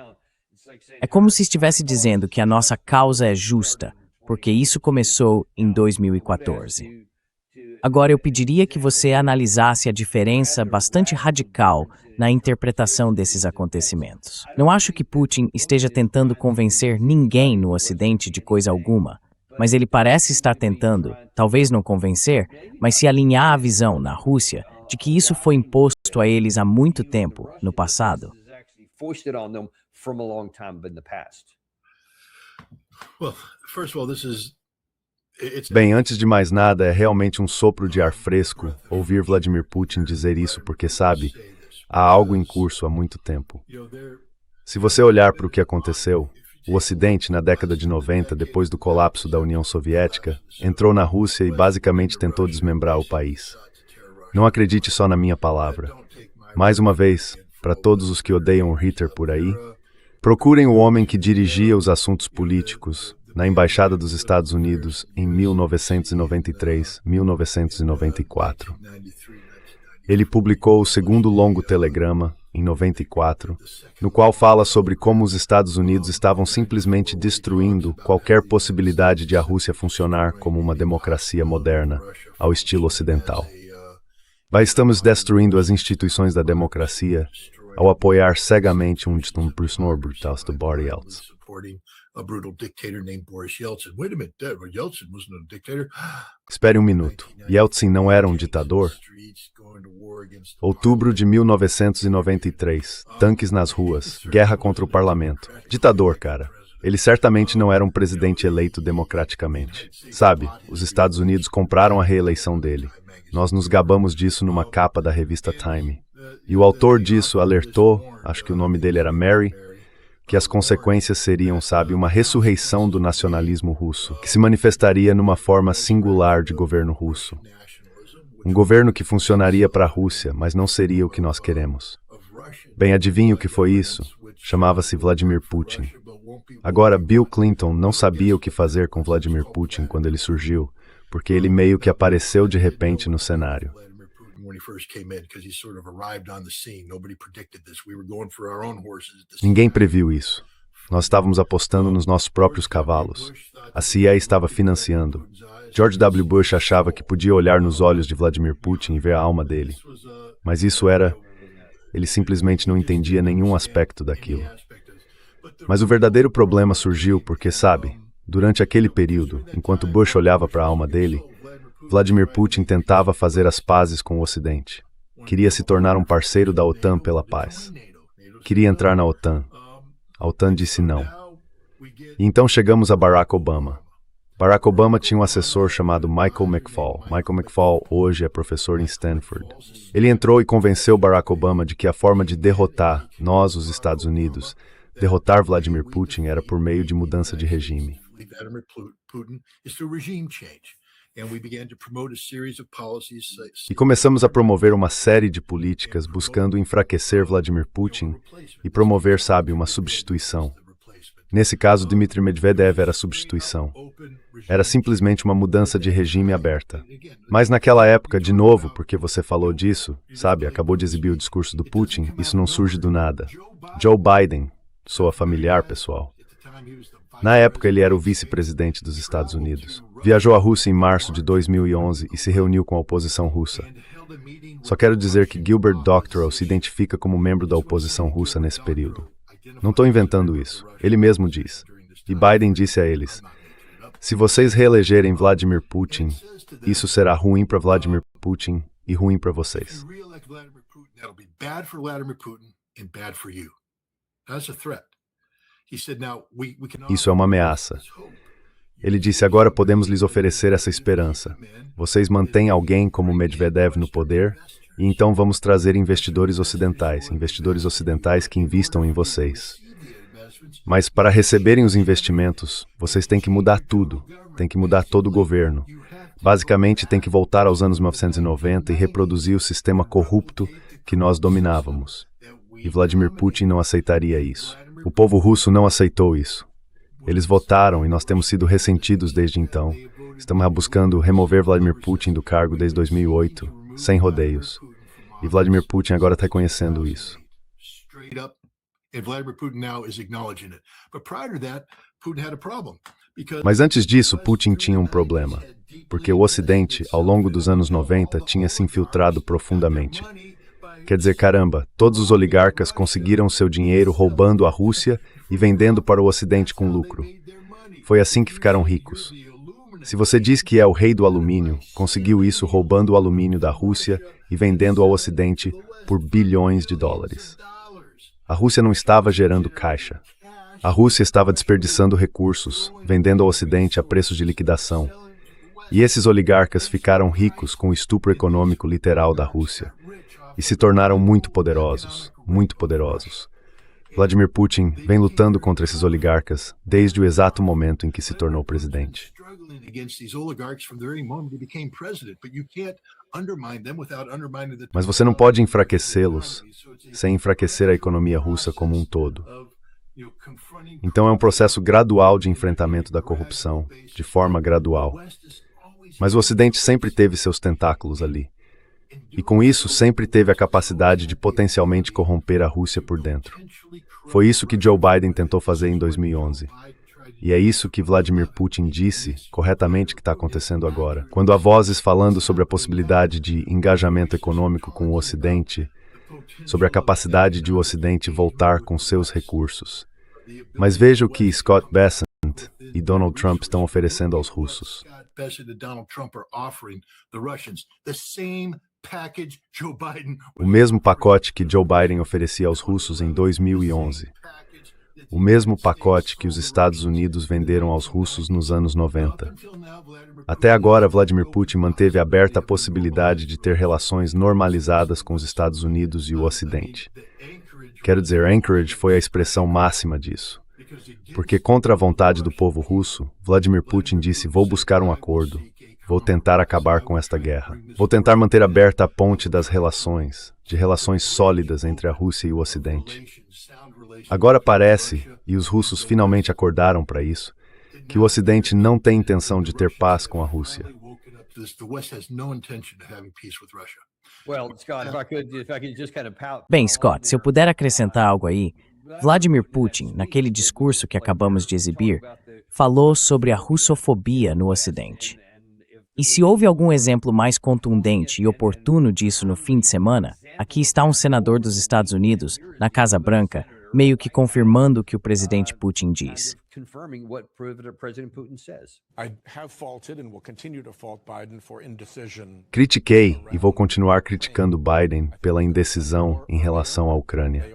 É como se estivesse dizendo que a nossa causa é justa, porque isso começou em 2014. Agora eu pediria que você analisasse a diferença bastante radical na interpretação desses acontecimentos. Não acho que Putin esteja tentando convencer ninguém no Ocidente de coisa alguma, mas ele parece estar tentando, talvez não convencer, mas se alinhar à visão na Rússia de que isso foi imposto a eles há muito tempo, no passado. Bem, antes de mais nada, é realmente um sopro de ar fresco ouvir Vladimir Putin dizer isso porque, sabe, há algo em curso há muito tempo. Se você olhar para o que aconteceu, o Ocidente, na década de 90, depois do colapso da União Soviética, entrou na Rússia e basicamente tentou desmembrar o país. Não acredite só na minha palavra. Mais uma vez, para todos os que odeiam o Hitler por aí, procurem o homem que dirigia os assuntos políticos na Embaixada dos Estados Unidos em 1993, 1994. Ele publicou o segundo longo telegrama, em 94, no qual fala sobre como os Estados Unidos estavam simplesmente destruindo qualquer possibilidade de a Rússia funcionar como uma democracia moderna, ao estilo ocidental. Estamos destruindo as instituições da democracia ao apoiar cegamente um brutal do Boris Yeltsin. Espere um minuto. Yeltsin não era um ditador? Outubro de 1993. Tanques nas ruas. Guerra contra o parlamento. Ditador, cara. Ele certamente não era um presidente eleito democraticamente. Sabe, os Estados Unidos compraram a reeleição dele. Nós nos gabamos disso numa capa da revista Time. E o autor disso alertou, acho que o nome dele era Mary, que as consequências seriam, sabe, uma ressurreição do nacionalismo russo, que se manifestaria numa forma singular de governo russo. Um governo que funcionaria para a Rússia, mas não seria o que nós queremos. Bem, adivinhe o que foi isso? Chamava-se Vladimir Putin. Agora, Bill Clinton não sabia o que fazer com Vladimir Putin quando ele surgiu, porque ele meio que apareceu de repente no cenário. Ninguém previu isso. Nós estávamos apostando nos nossos próprios cavalos. A CIA estava financiando. George W. Bush achava que podia olhar nos olhos de Vladimir Putin e ver a alma dele. Mas isso era... Ele simplesmente não entendia nenhum aspecto daquilo. Mas o verdadeiro problema surgiu porque, sabe, durante aquele período, enquanto Bush olhava para a alma dele, Vladimir Putin tentava fazer as pazes com o Ocidente. Queria se tornar um parceiro da OTAN pela paz. Queria entrar na OTAN. A OTAN disse não. E então chegamos a Barack Obama. Barack Obama tinha um assessor chamado Michael McFaul. Michael McFaul hoje é professor em Stanford. Ele entrou e convenceu Barack Obama de que a forma de derrotar nós, os Estados Unidos, derrotar Vladimir Putin era por meio de mudança de regime. E começamos a promover uma série de políticas buscando enfraquecer Vladimir Putin e promover, sabe, uma substituição. Nesse caso, Dmitry Medvedev era a substituição. Era simplesmente uma mudança de regime aberta. Mas naquela época, de novo, porque você falou disso, sabe, acabou de exibir o discurso do Putin, isso não surge do nada. Joe Biden, soa familiar, pessoal. Na época, ele era o vice-presidente dos Estados Unidos. Viajou à Rússia em março de 2011 e se reuniu com a oposição russa. Só quero dizer que Gilbert Doctorow se identifica como membro da oposição russa nesse período. Não estou inventando isso. Ele mesmo diz. E Biden disse a eles, Se vocês reelegerem Vladimir Putin, isso será ruim para Vladimir Putin e ruim para vocês. Isso é uma ameaça. Ele disse, agora podemos lhes oferecer essa esperança. Vocês mantêm alguém como Medvedev no poder, e então vamos trazer investidores ocidentais que investam em vocês. Mas para receberem os investimentos, vocês têm que mudar tudo, têm que mudar todo o governo. Basicamente, tem que voltar aos anos 1990 e reproduzir o sistema corrupto que nós dominávamos. E Vladimir Putin não aceitaria isso. O povo russo não aceitou isso. Eles votaram e nós temos sido ressentidos desde então. Estamos buscando remover Vladimir Putin do cargo desde 2008, sem rodeios. E Vladimir Putin agora está reconhecendo isso. Mas antes disso, Putin tinha um problema, porque o Ocidente, ao longo dos anos 90, tinha se infiltrado profundamente. Quer dizer, caramba, todos os oligarcas conseguiram seu dinheiro roubando a Rússia e vendendo para o Ocidente com lucro. Foi assim que ficaram ricos. Se você diz que é o rei do alumínio, conseguiu isso roubando o alumínio da Rússia e vendendo ao Ocidente por bilhões de dólares. A Rússia não estava gerando caixa. A Rússia estava desperdiçando recursos, vendendo ao Ocidente a preços de liquidação. E esses oligarcas ficaram ricos com o estupro econômico literal da Rússia. E se tornaram muito poderosos, muito poderosos. Vladimir Putin vem lutando contra esses oligarcas desde o exato momento em que se tornou presidente. Mas você não pode enfraquecê-los sem enfraquecer a economia russa como um todo. Então é um processo gradual de enfrentamento da corrupção, de forma gradual. Mas o Ocidente sempre teve seus tentáculos ali. E com isso sempre teve a capacidade de potencialmente corromper a Rússia por dentro. Foi isso que Joe Biden tentou fazer em 2011. E é isso que Vladimir Putin disse corretamente que está acontecendo agora. Quando há vozes falando sobre a possibilidade de engajamento econômico com o Ocidente, sobre a capacidade de o Ocidente voltar com seus recursos. Mas veja o que Scott Bessent e Donald Trump estão oferecendo aos russos. O mesmo pacote que Joe Biden oferecia aos russos em 2011. O mesmo pacote que os Estados Unidos venderam aos russos nos anos 90. Até agora, Vladimir Putin manteve aberta a possibilidade de ter relações normalizadas com os Estados Unidos e o Ocidente. Quero dizer, Anchorage foi a expressão máxima disso. Porque, contra a vontade do povo russo, Vladimir Putin disse, vou buscar um acordo, vou tentar acabar com esta guerra. Vou tentar manter aberta a ponte das relações, de relações sólidas entre a Rússia e o Ocidente. Agora parece, e os russos finalmente acordaram para isso, que o Ocidente não tem intenção de ter paz com a Rússia. Bem, Scott, se eu puder acrescentar algo aí, Vladimir Putin, naquele discurso que acabamos de exibir, falou sobre a russofobia no Ocidente. E se houve algum exemplo mais contundente e oportuno disso no fim de semana, aqui está um senador dos Estados Unidos, na Casa Branca, meio que confirmando o que o presidente Putin diz. Critiquei e vou continuar criticando Biden pela indecisão em relação à Ucrânia.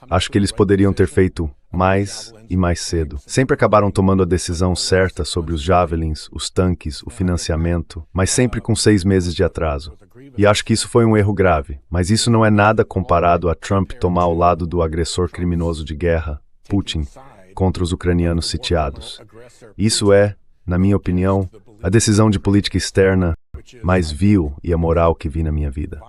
Acho que eles poderiam ter feito mais e mais cedo. Sempre acabaram tomando a decisão certa sobre os javelins, os tanques, o financiamento, mas sempre com 6 meses de atraso. E acho que isso foi um erro grave, mas isso não é nada comparado a Trump tomar o lado do agressor criminoso de guerra, Putin, contra os ucranianos sitiados. Isso é, na minha opinião, a decisão de política externa mais vil e amoral que vi na minha vida.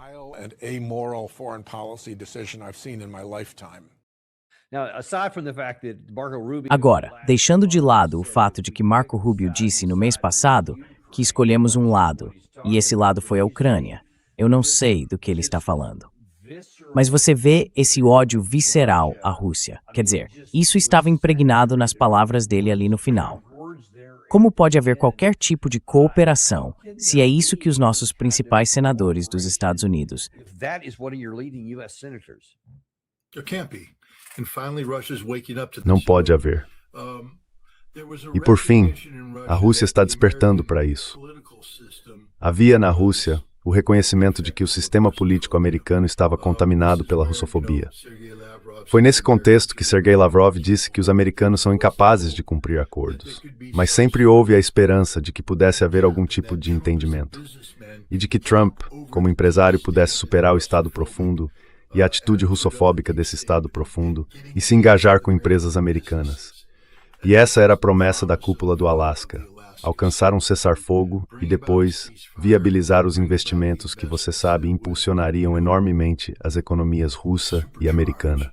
Agora, deixando de lado o fato de que Marco Rubio disse no mês passado que escolhemos um lado, e esse lado foi a Ucrânia, eu não sei do que ele está falando. Mas você vê esse ódio visceral à Rússia. Quer dizer, isso estava impregnado nas palavras dele ali no final. Como pode haver qualquer tipo de cooperação se é isso que os nossos principais senadores dos Estados Unidos... Não pode haver. E por fim, a Rússia está despertando para isso. Havia na Rússia o reconhecimento de que o sistema político americano estava contaminado pela russofobia. Foi nesse contexto que Sergei Lavrov disse que os americanos são incapazes de cumprir acordos, mas sempre houve a esperança de que pudesse haver algum tipo de entendimento, e de que Trump, como empresário, pudesse superar o Estado profundo e a atitude russofóbica desse Estado profundo e se engajar com empresas americanas. E essa era a promessa da cúpula do Alasca: alcançar um cessar-fogo e depois viabilizar os investimentos que, você sabe, impulsionariam enormemente as economias russa e americana.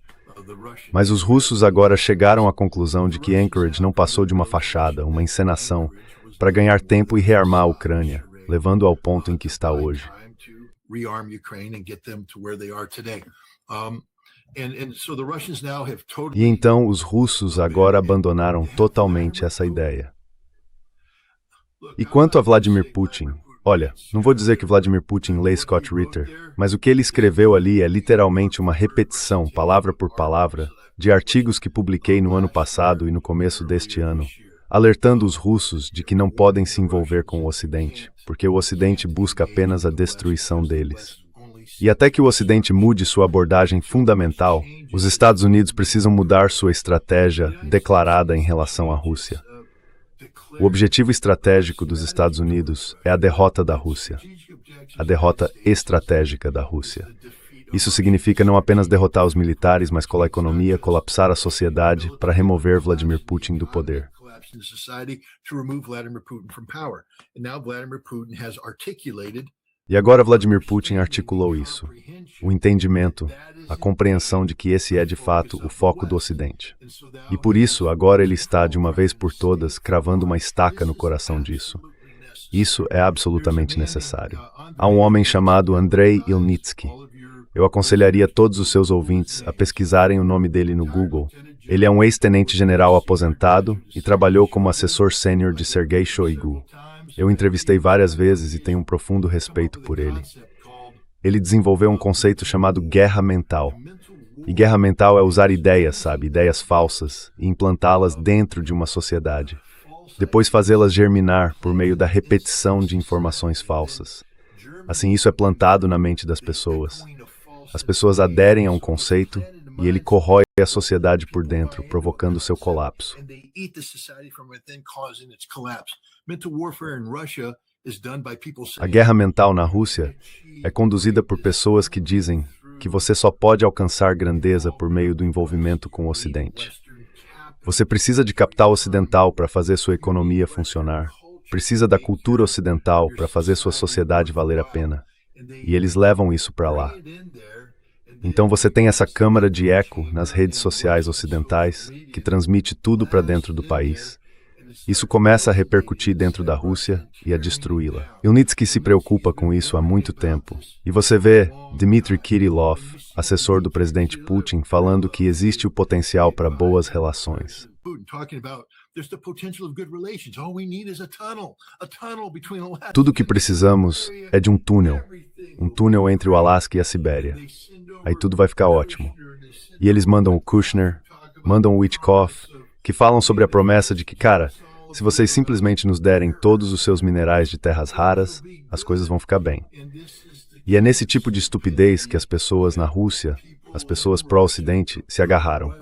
Mas os russos agora chegaram à conclusão de que Anchorage não passou de uma fachada, uma encenação, para ganhar tempo e rearmar a Ucrânia, levando ao ponto em que está hoje. E então os russos agora abandonaram totalmente essa ideia. E quanto a Vladimir Putin? Olha, não vou dizer que Vladimir Putin lê Scott Ritter, mas o que ele escreveu ali é literalmente uma repetição, palavra por palavra, de artigos que publiquei no ano passado e no começo deste ano, alertando os russos de que não podem se envolver com o Ocidente, porque o Ocidente busca apenas a destruição deles. E até que o Ocidente mude sua abordagem fundamental, os Estados Unidos precisam mudar sua estratégia declarada em relação à Rússia. O objetivo estratégico dos Estados Unidos é a derrota da Rússia, a derrota estratégica da Rússia. Isso significa não apenas derrotar os militares, mas com a economia, colapsar a sociedade para remover Vladimir Putin do poder. E agora Vladimir Putin articulou isso, o entendimento, a compreensão de que esse é de fato o foco do Ocidente. E por isso, agora ele está, de uma vez por todas, cravando uma estaca no coração disso. Isso é absolutamente necessário. Há um homem chamado Andrei Ilnitsky. Eu aconselharia todos os seus ouvintes a pesquisarem o nome dele no Google. Ele é um ex-tenente-general aposentado e trabalhou como assessor sênior de Sergei Shoigu. Eu entrevistei várias vezes e tenho um profundo respeito por ele. Ele desenvolveu um conceito chamado guerra mental. E guerra mental é usar ideias, sabe, ideias falsas, e implantá-las dentro de uma sociedade. Depois fazê-las germinar por meio da repetição de informações falsas. Assim, isso é plantado na mente das pessoas. As pessoas aderem a um conceito e ele corrói a sociedade por dentro, provocando seu colapso. A guerra mental na Rússia é conduzida por pessoas que dizem que você só pode alcançar grandeza por meio do envolvimento com o Ocidente. Você precisa de capital ocidental para fazer sua economia funcionar. Precisa da cultura ocidental para fazer sua sociedade valer a pena. E eles levam isso para lá. Então você tem essa câmara de eco nas redes sociais ocidentais que transmite tudo para dentro do país. Isso começa a repercutir dentro da Rússia e a destruí-la. Ilnitsky se preocupa com isso há muito tempo. E você vê Dmitry Kirillov, assessor do presidente Putin, falando que existe o potencial para boas relações. Tudo o que precisamos é de um túnel entre o Alasca e a Sibéria. Aí tudo vai ficar ótimo. E eles mandam o Kushner, mandam o Witkoff, que falam sobre a promessa de que, cara, se vocês simplesmente nos derem todos os seus minerais de terras raras, as coisas vão ficar bem. E é nesse tipo de estupidez que as pessoas na Rússia, as pessoas pró-Ocidente, se agarraram.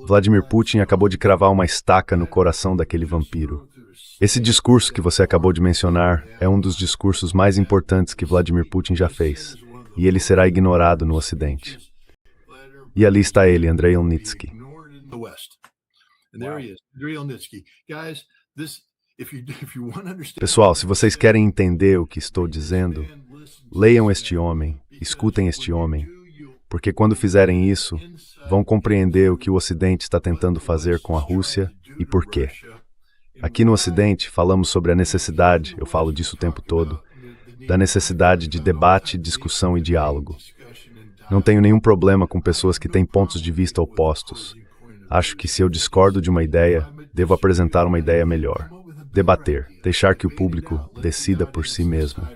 Vladimir Putin acabou de cravar uma estaca no coração daquele vampiro. Esse discurso que você acabou de mencionar é um dos discursos mais importantes que Vladimir Putin já fez, e ele será ignorado no Ocidente. E ali está ele, Andrei Ilnitsky. Pessoal, se vocês querem entender o que estou dizendo, leiam este homem, escutem este homem, porque quando fizerem isso, vão compreender o que o Ocidente está tentando fazer com a Rússia e por quê. Aqui no Ocidente, falamos sobre a necessidade, eu falo disso o tempo todo, da necessidade de debate, discussão e diálogo. Não tenho nenhum problema com pessoas que têm pontos de vista opostos. Acho que se eu discordo de uma ideia, devo apresentar uma ideia melhor. Debater, deixar que o público decida por si mesmo.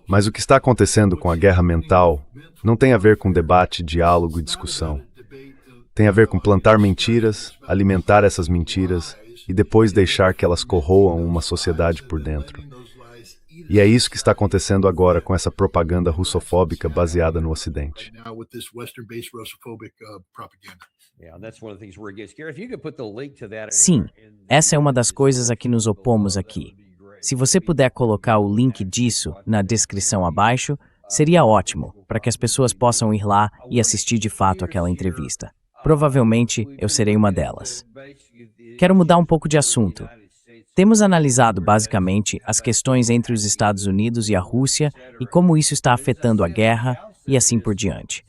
Mas o que está acontecendo com a guerra mental não tem a ver com debate, diálogo e discussão. Tem a ver com plantar mentiras, alimentar essas mentiras e depois deixar que elas corroam uma sociedade por dentro. E é isso que está acontecendo agora com essa propaganda russofóbica baseada no Ocidente. Sim, essa é uma das coisas a que nos opomos aqui. Se você puder colocar o link disso na descrição abaixo, seria ótimo, para que as pessoas possam ir lá e assistir de fato aquela entrevista. Provavelmente eu serei uma delas. Quero mudar um pouco de assunto. Temos analisado basicamente as questões entre os Estados Unidos e a Rússia e como isso está afetando a guerra e assim por diante.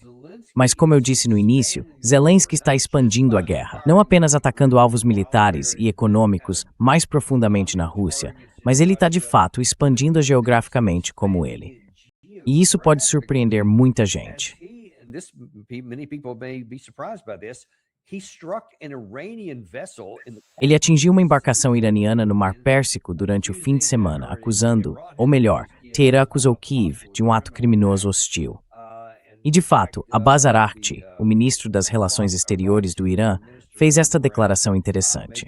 Mas como eu disse no início, Zelensky está expandindo a guerra, não apenas atacando alvos militares e econômicos mais profundamente na Rússia, mas ele está de fato expandindo geograficamente como ele. E isso pode surpreender muita gente. Ele atingiu uma embarcação iraniana no Mar Pérsico durante o fim de semana, acusando, ou melhor, Teherã acusou Kiev de um ato criminoso hostil. E de fato, Abbas Araghchi, o ministro das Relações Exteriores do Irã, fez esta declaração interessante.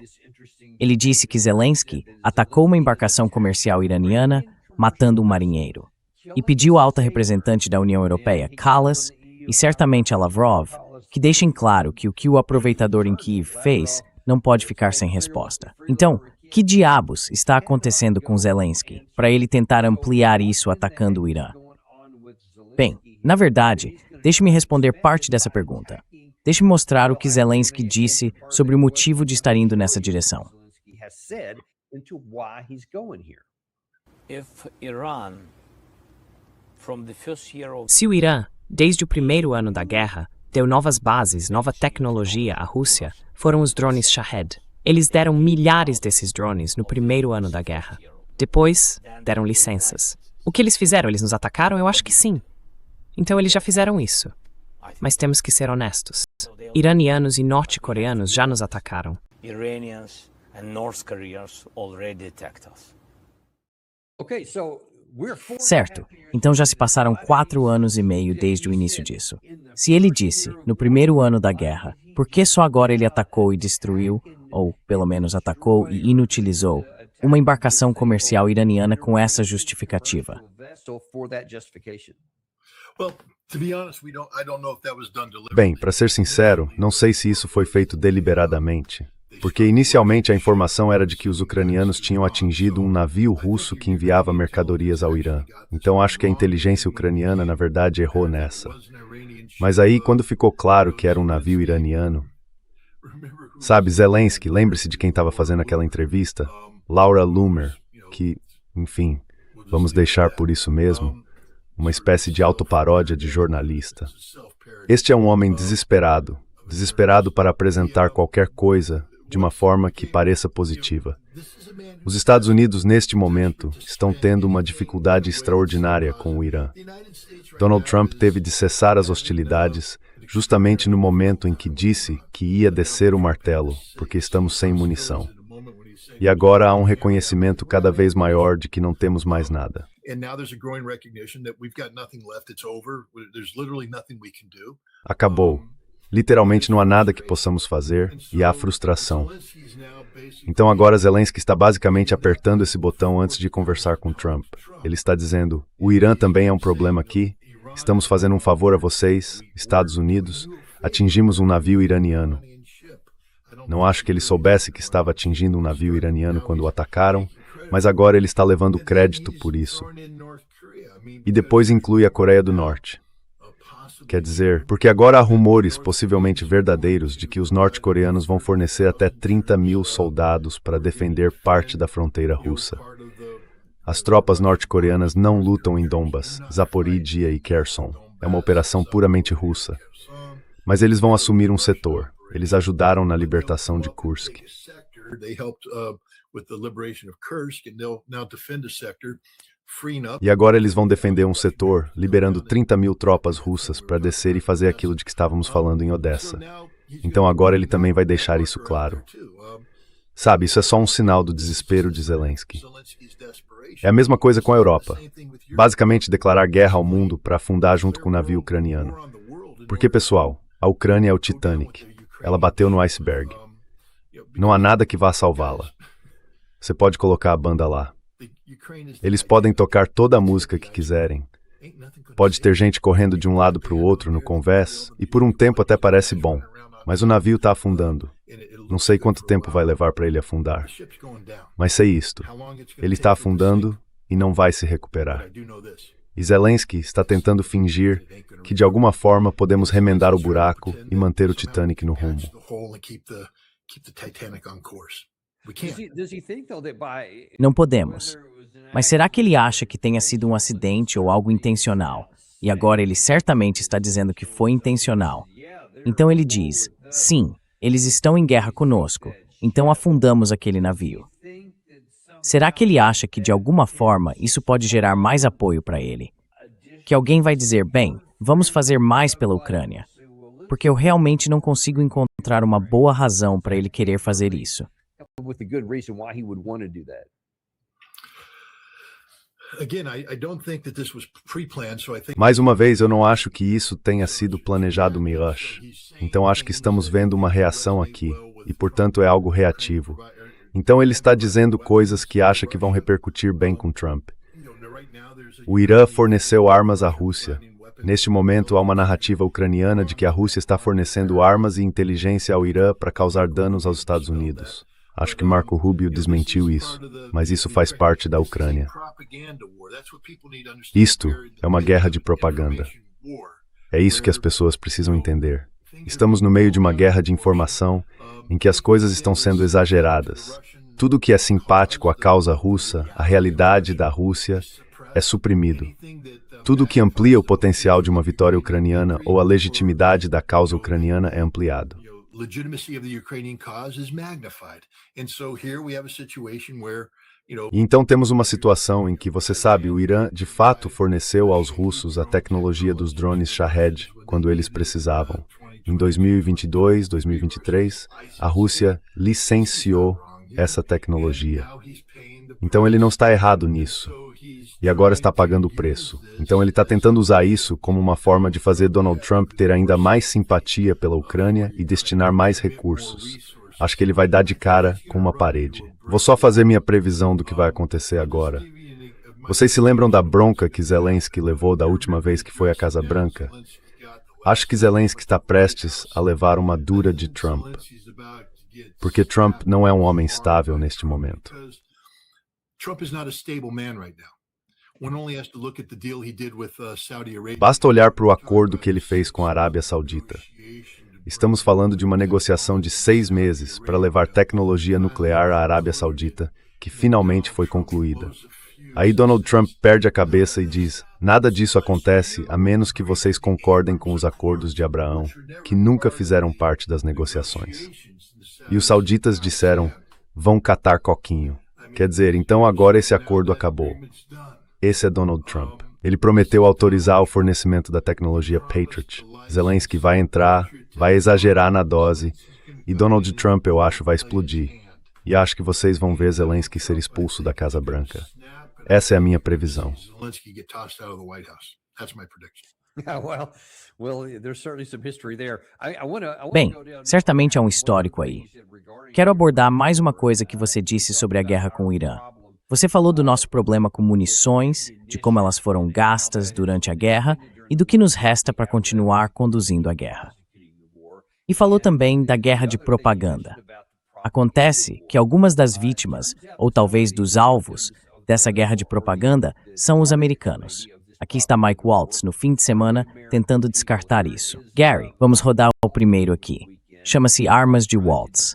Ele disse que Zelensky atacou uma embarcação comercial iraniana, matando um marinheiro. E pediu à alta representante da União Europeia, Kallas, e certamente a Lavrov, que deixem claro que o que o aproveitador em Kiev fez não pode ficar sem resposta. Então, que diabos está acontecendo com Zelensky para ele tentar ampliar isso atacando o Irã? Bem, na verdade, deixe-me responder parte dessa pergunta. Deixe-me mostrar o que Zelensky disse sobre o motivo de estar indo nessa direção. Se o Irã, desde o primeiro ano da guerra, deu novas bases, nova tecnologia à Rússia, foram os drones Shahed. Eles deram milhares desses drones no primeiro ano da guerra. Depois, deram licenças. O que eles fizeram? Eles nos atacaram? Eu acho que sim. Então eles já fizeram isso. Mas temos que ser honestos. Iranianos e norte-coreanos já nos atacaram. Iranians and North Koreans already attacked us. Certo, então já se passaram 4 anos e meio desde o início disso. Se ele disse, no primeiro ano da guerra, por que só agora ele atacou e destruiu, ou pelo menos atacou e inutilizou, uma embarcação comercial iraniana com essa justificativa? Bem, para ser sincero, não sei se isso foi feito deliberadamente. Porque inicialmente a informação era de que os ucranianos tinham atingido um navio russo que enviava mercadorias ao Irã. Então acho que a inteligência ucraniana, na verdade, errou nessa. Mas aí, quando ficou claro que era um navio iraniano... Sabe, Zelensky, lembre-se de quem estava fazendo aquela entrevista? Laura Loomer, que, enfim, vamos deixar por isso mesmo, uma espécie de autoparódia de jornalista. Este é um homem desesperado para apresentar qualquer coisa de uma forma que pareça positiva. Os Estados Unidos, neste momento, estão tendo uma dificuldade extraordinária com o Irã. Donald Trump teve de cessar as hostilidades justamente no momento em que disse que ia descer o martelo, porque estamos sem munição. E agora há um reconhecimento cada vez maior de que não temos mais nada. Acabou. Literalmente não há nada que possamos fazer e há frustração. Então agora Zelensky está basicamente apertando esse botão antes de conversar com Trump. Ele está dizendo, o Irã também é um problema aqui, estamos fazendo um favor a vocês, Estados Unidos, atingimos um navio iraniano. Não acho que ele soubesse que estava atingindo um navio iraniano quando o atacaram, mas agora ele está levando crédito por isso. E depois inclui a Coreia do Norte. Quer dizer, porque agora há rumores possivelmente verdadeiros de que os norte-coreanos vão fornecer até 30.000 soldados para defender parte da fronteira russa. As tropas norte-coreanas não lutam em Donbas, Zaporizhia e Kherson. É uma operação puramente russa. Mas eles vão assumir um setor. Eles ajudaram na libertação de Kursk. E agora eles vão defender um setor, liberando 30.000 tropas russas para descer e fazer aquilo de que estávamos falando em Odessa. Então agora ele também vai deixar isso claro. Sabe, isso é só um sinal do desespero de Zelensky. É a mesma coisa com a Europa. Basicamente declarar guerra ao mundo para afundar junto com o navio ucraniano. Porque, pessoal, a Ucrânia é o Titanic. Ela bateu no iceberg. Não há nada que vá salvá-la. Você pode colocar a banda lá. Eles podem tocar toda a música que quiserem. Pode ter gente correndo de um lado para o outro no convés, e por um tempo até parece bom, mas o navio está afundando. Não sei quanto tempo vai levar para ele afundar. Mas sei isto. Ele está afundando e não vai se recuperar. E Zelensky está tentando fingir que de alguma forma podemos remendar o buraco e manter o Titanic no rumo. Não podemos. Mas será que ele acha que tenha sido um acidente ou algo intencional? E agora ele certamente está dizendo que foi intencional. Então ele diz, sim, eles estão em guerra conosco, então afundamos aquele navio. Será que ele acha que de alguma forma isso pode gerar mais apoio para ele? Que alguém vai dizer, bem, vamos fazer mais pela Ucrânia? Porque eu realmente não consigo encontrar uma boa razão para ele querer fazer isso. Mais uma vez, eu não acho que isso tenha sido planejado Mirage. Então acho que estamos vendo uma reação aqui, e portanto é algo reativo. Então ele está dizendo coisas que acha que vão repercutir bem com Trump. O Irã forneceu armas à Rússia. Neste momento há uma narrativa ucraniana de que a Rússia está fornecendo armas e inteligência ao Irã para causar danos aos Estados Unidos. Acho que Marco Rubio desmentiu isso, mas isso faz parte da Ucrânia. Isto é uma guerra de propaganda. É isso que as pessoas precisam entender. Estamos no meio de uma guerra de informação em que as coisas estão sendo exageradas. Tudo que é simpático à causa russa, à realidade da Rússia, é suprimido. Tudo que amplia o potencial de uma vitória ucraniana ou a legitimidade da causa ucraniana é ampliado. E então temos uma situação em que, você sabe, o Irã de fato forneceu aos russos a tecnologia dos drones Shahed quando eles precisavam. Em 2022, 2023, a Rússia licenciou essa tecnologia. Então ele não está errado nisso. E agora está pagando o preço. Então ele está tentando usar isso como uma forma de fazer Donald Trump ter ainda mais simpatia pela Ucrânia e destinar mais recursos. Acho que ele vai dar de cara com uma parede. Vou só fazer minha previsão do que vai acontecer agora. Vocês se lembram da bronca que Zelensky levou da última vez que foi à Casa Branca? Acho que Zelensky está prestes a levar uma dura de Trump. Porque Trump não é um homem estável neste momento. Basta olhar para o acordo que ele fez com a Arábia Saudita. Estamos falando de uma negociação de 6 meses para levar tecnologia nuclear à Arábia Saudita, que finalmente foi concluída. Aí Donald Trump perde a cabeça e diz, nada disso acontece a menos que vocês concordem com os acordos de Abraão, que nunca fizeram parte das negociações. E os sauditas disseram, vão catar coquinho. Quer dizer, então agora esse acordo acabou. Esse é Donald Trump. Ele prometeu autorizar o fornecimento da tecnologia Patriot. Zelensky vai entrar, vai exagerar na dose, e Donald Trump, eu acho, vai explodir. E acho que vocês vão ver Zelensky ser expulso da Casa Branca. Essa é a minha previsão. Bem, certamente há um histórico aí. Quero abordar mais uma coisa que você disse sobre a guerra com o Irã. Você falou do nosso problema com munições, de como elas foram gastas durante a guerra e do que nos resta para continuar conduzindo a guerra. E falou também da guerra de propaganda. Acontece que algumas das vítimas, ou talvez dos alvos, dessa guerra de propaganda são os americanos. Aqui está Mike Waltz no fim de semana tentando descartar isso. Gary, vamos rodar o primeiro aqui. Chama-se Armas de Waltz.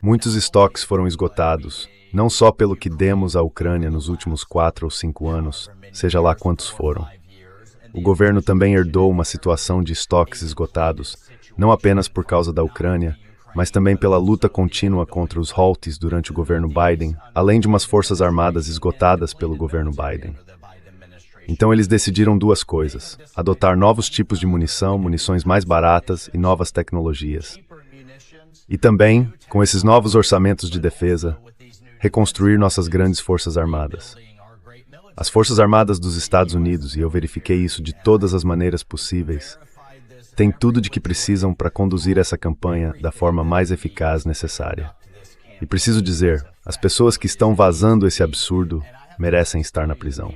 Muitos estoques foram esgotados, não só pelo que demos à Ucrânia nos últimos 4 ou 5 anos, seja lá quantos foram. O governo também herdou uma situação de estoques esgotados, não apenas por causa da Ucrânia, mas também pela luta contínua contra os Houthis durante o governo Biden, além de umas forças armadas esgotadas pelo governo Biden. Então eles decidiram 2 coisas: adotar novos tipos de munição, munições mais baratas e novas tecnologias. E também, com esses novos orçamentos de defesa, reconstruir nossas grandes forças armadas. As Forças Armadas dos Estados Unidos, e eu verifiquei isso de todas as maneiras possíveis, têm tudo de que precisam para conduzir essa campanha da forma mais eficaz necessária. E preciso dizer, as pessoas que estão vazando esse absurdo merecem estar na prisão.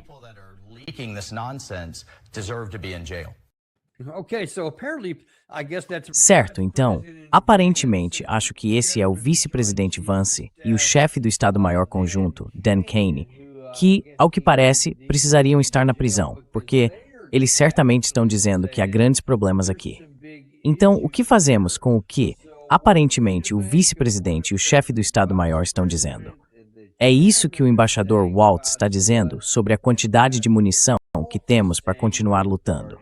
Certo, então, aparentemente, acho que esse é o vice-presidente Vance e o chefe do Estado-Maior Conjunto, Dan Kane, que, ao que parece, precisariam estar na prisão, porque eles certamente estão dizendo que há grandes problemas aqui. Então, o que fazemos com o que, aparentemente, o vice-presidente e o chefe do Estado-Maior estão dizendo? É isso que o embaixador Waltz está dizendo sobre a quantidade de munição que temos para continuar lutando.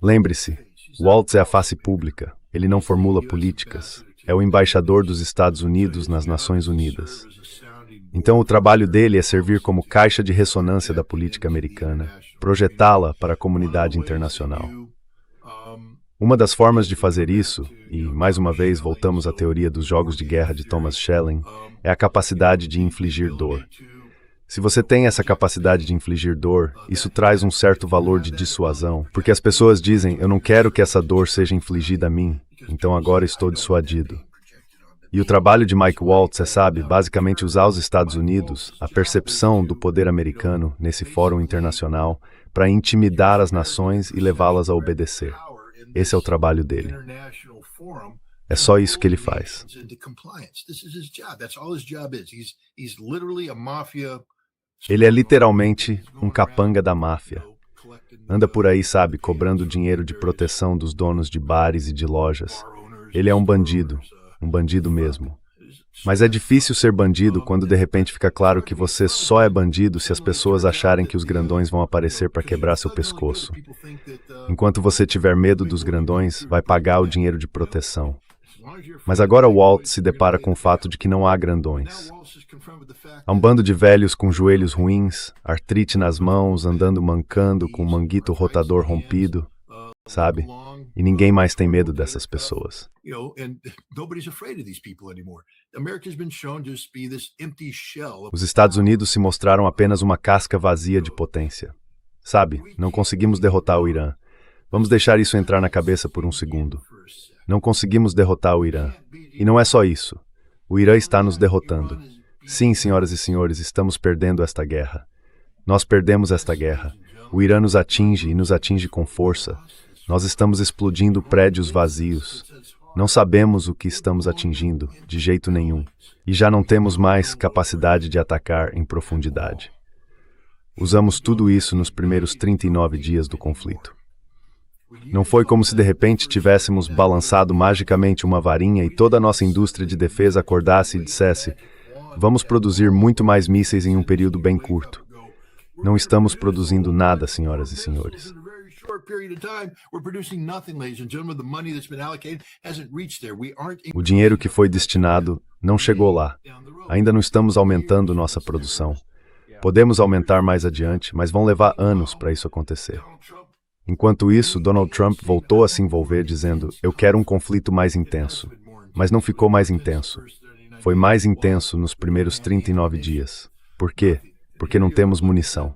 Lembre-se, Waltz é a face pública, ele não formula políticas, é o embaixador dos Estados Unidos nas Nações Unidas. Então o trabalho dele é servir como caixa de ressonância da política americana, projetá-la para a comunidade internacional. Uma das formas de fazer isso, e mais uma vez voltamos à teoria dos jogos de guerra de Thomas Schelling, é a capacidade de infligir dor. Se você tem essa capacidade de infligir dor, isso traz um certo valor de dissuasão, porque as pessoas dizem, eu não quero que essa dor seja infligida a mim, então agora estou dissuadido. E o trabalho de Mike Waltz é, sabe, basicamente usar os Estados Unidos, a percepção do poder americano nesse fórum internacional, para intimidar as nações e levá-las a obedecer. Esse é o trabalho dele. É só isso que ele faz. Ele é literalmente um capanga da máfia. Anda por aí, sabe, cobrando dinheiro de proteção dos donos de bares e de lojas. Ele é um bandido mesmo. Mas é difícil ser bandido quando de repente fica claro que você só é bandido se as pessoas acharem que os grandões vão aparecer para quebrar seu pescoço. Enquanto você tiver medo dos grandões, vai pagar o dinheiro de proteção. Mas agora Waltz se depara com o fato de que não há grandões. Há um bando de velhos com joelhos ruins, artrite nas mãos, andando mancando com um manguito rotador rompido, sabe? E ninguém mais tem medo dessas pessoas. Os Estados Unidos se mostraram apenas uma casca vazia de potência. Sabe, não conseguimos derrotar o Irã. Vamos deixar isso entrar na cabeça por um segundo. Não conseguimos derrotar o Irã. E não é só isso. O Irã está nos derrotando. Sim, senhoras e senhores, estamos perdendo esta guerra. Nós perdemos esta guerra. O Irã nos atinge e nos atinge com força. Nós estamos explodindo prédios vazios. Não sabemos o que estamos atingindo, de jeito nenhum. E já não temos mais capacidade de atacar em profundidade. Usamos tudo isso nos primeiros 39 dias do conflito. Não foi como se de repente tivéssemos balançado magicamente uma varinha e toda a nossa indústria de defesa acordasse e dissesse: vamos produzir muito mais mísseis em um período bem curto. Não estamos produzindo nada, senhoras e senhores. O dinheiro que foi destinado não chegou lá. Ainda não estamos aumentando nossa produção. Podemos aumentar mais adiante, mas vão levar anos para isso acontecer. Enquanto isso, Donald Trump voltou a se envolver dizendo: eu quero um conflito mais intenso. Mas não ficou mais intenso. Foi mais intenso nos primeiros 39 dias. Por quê? Porque não temos munição.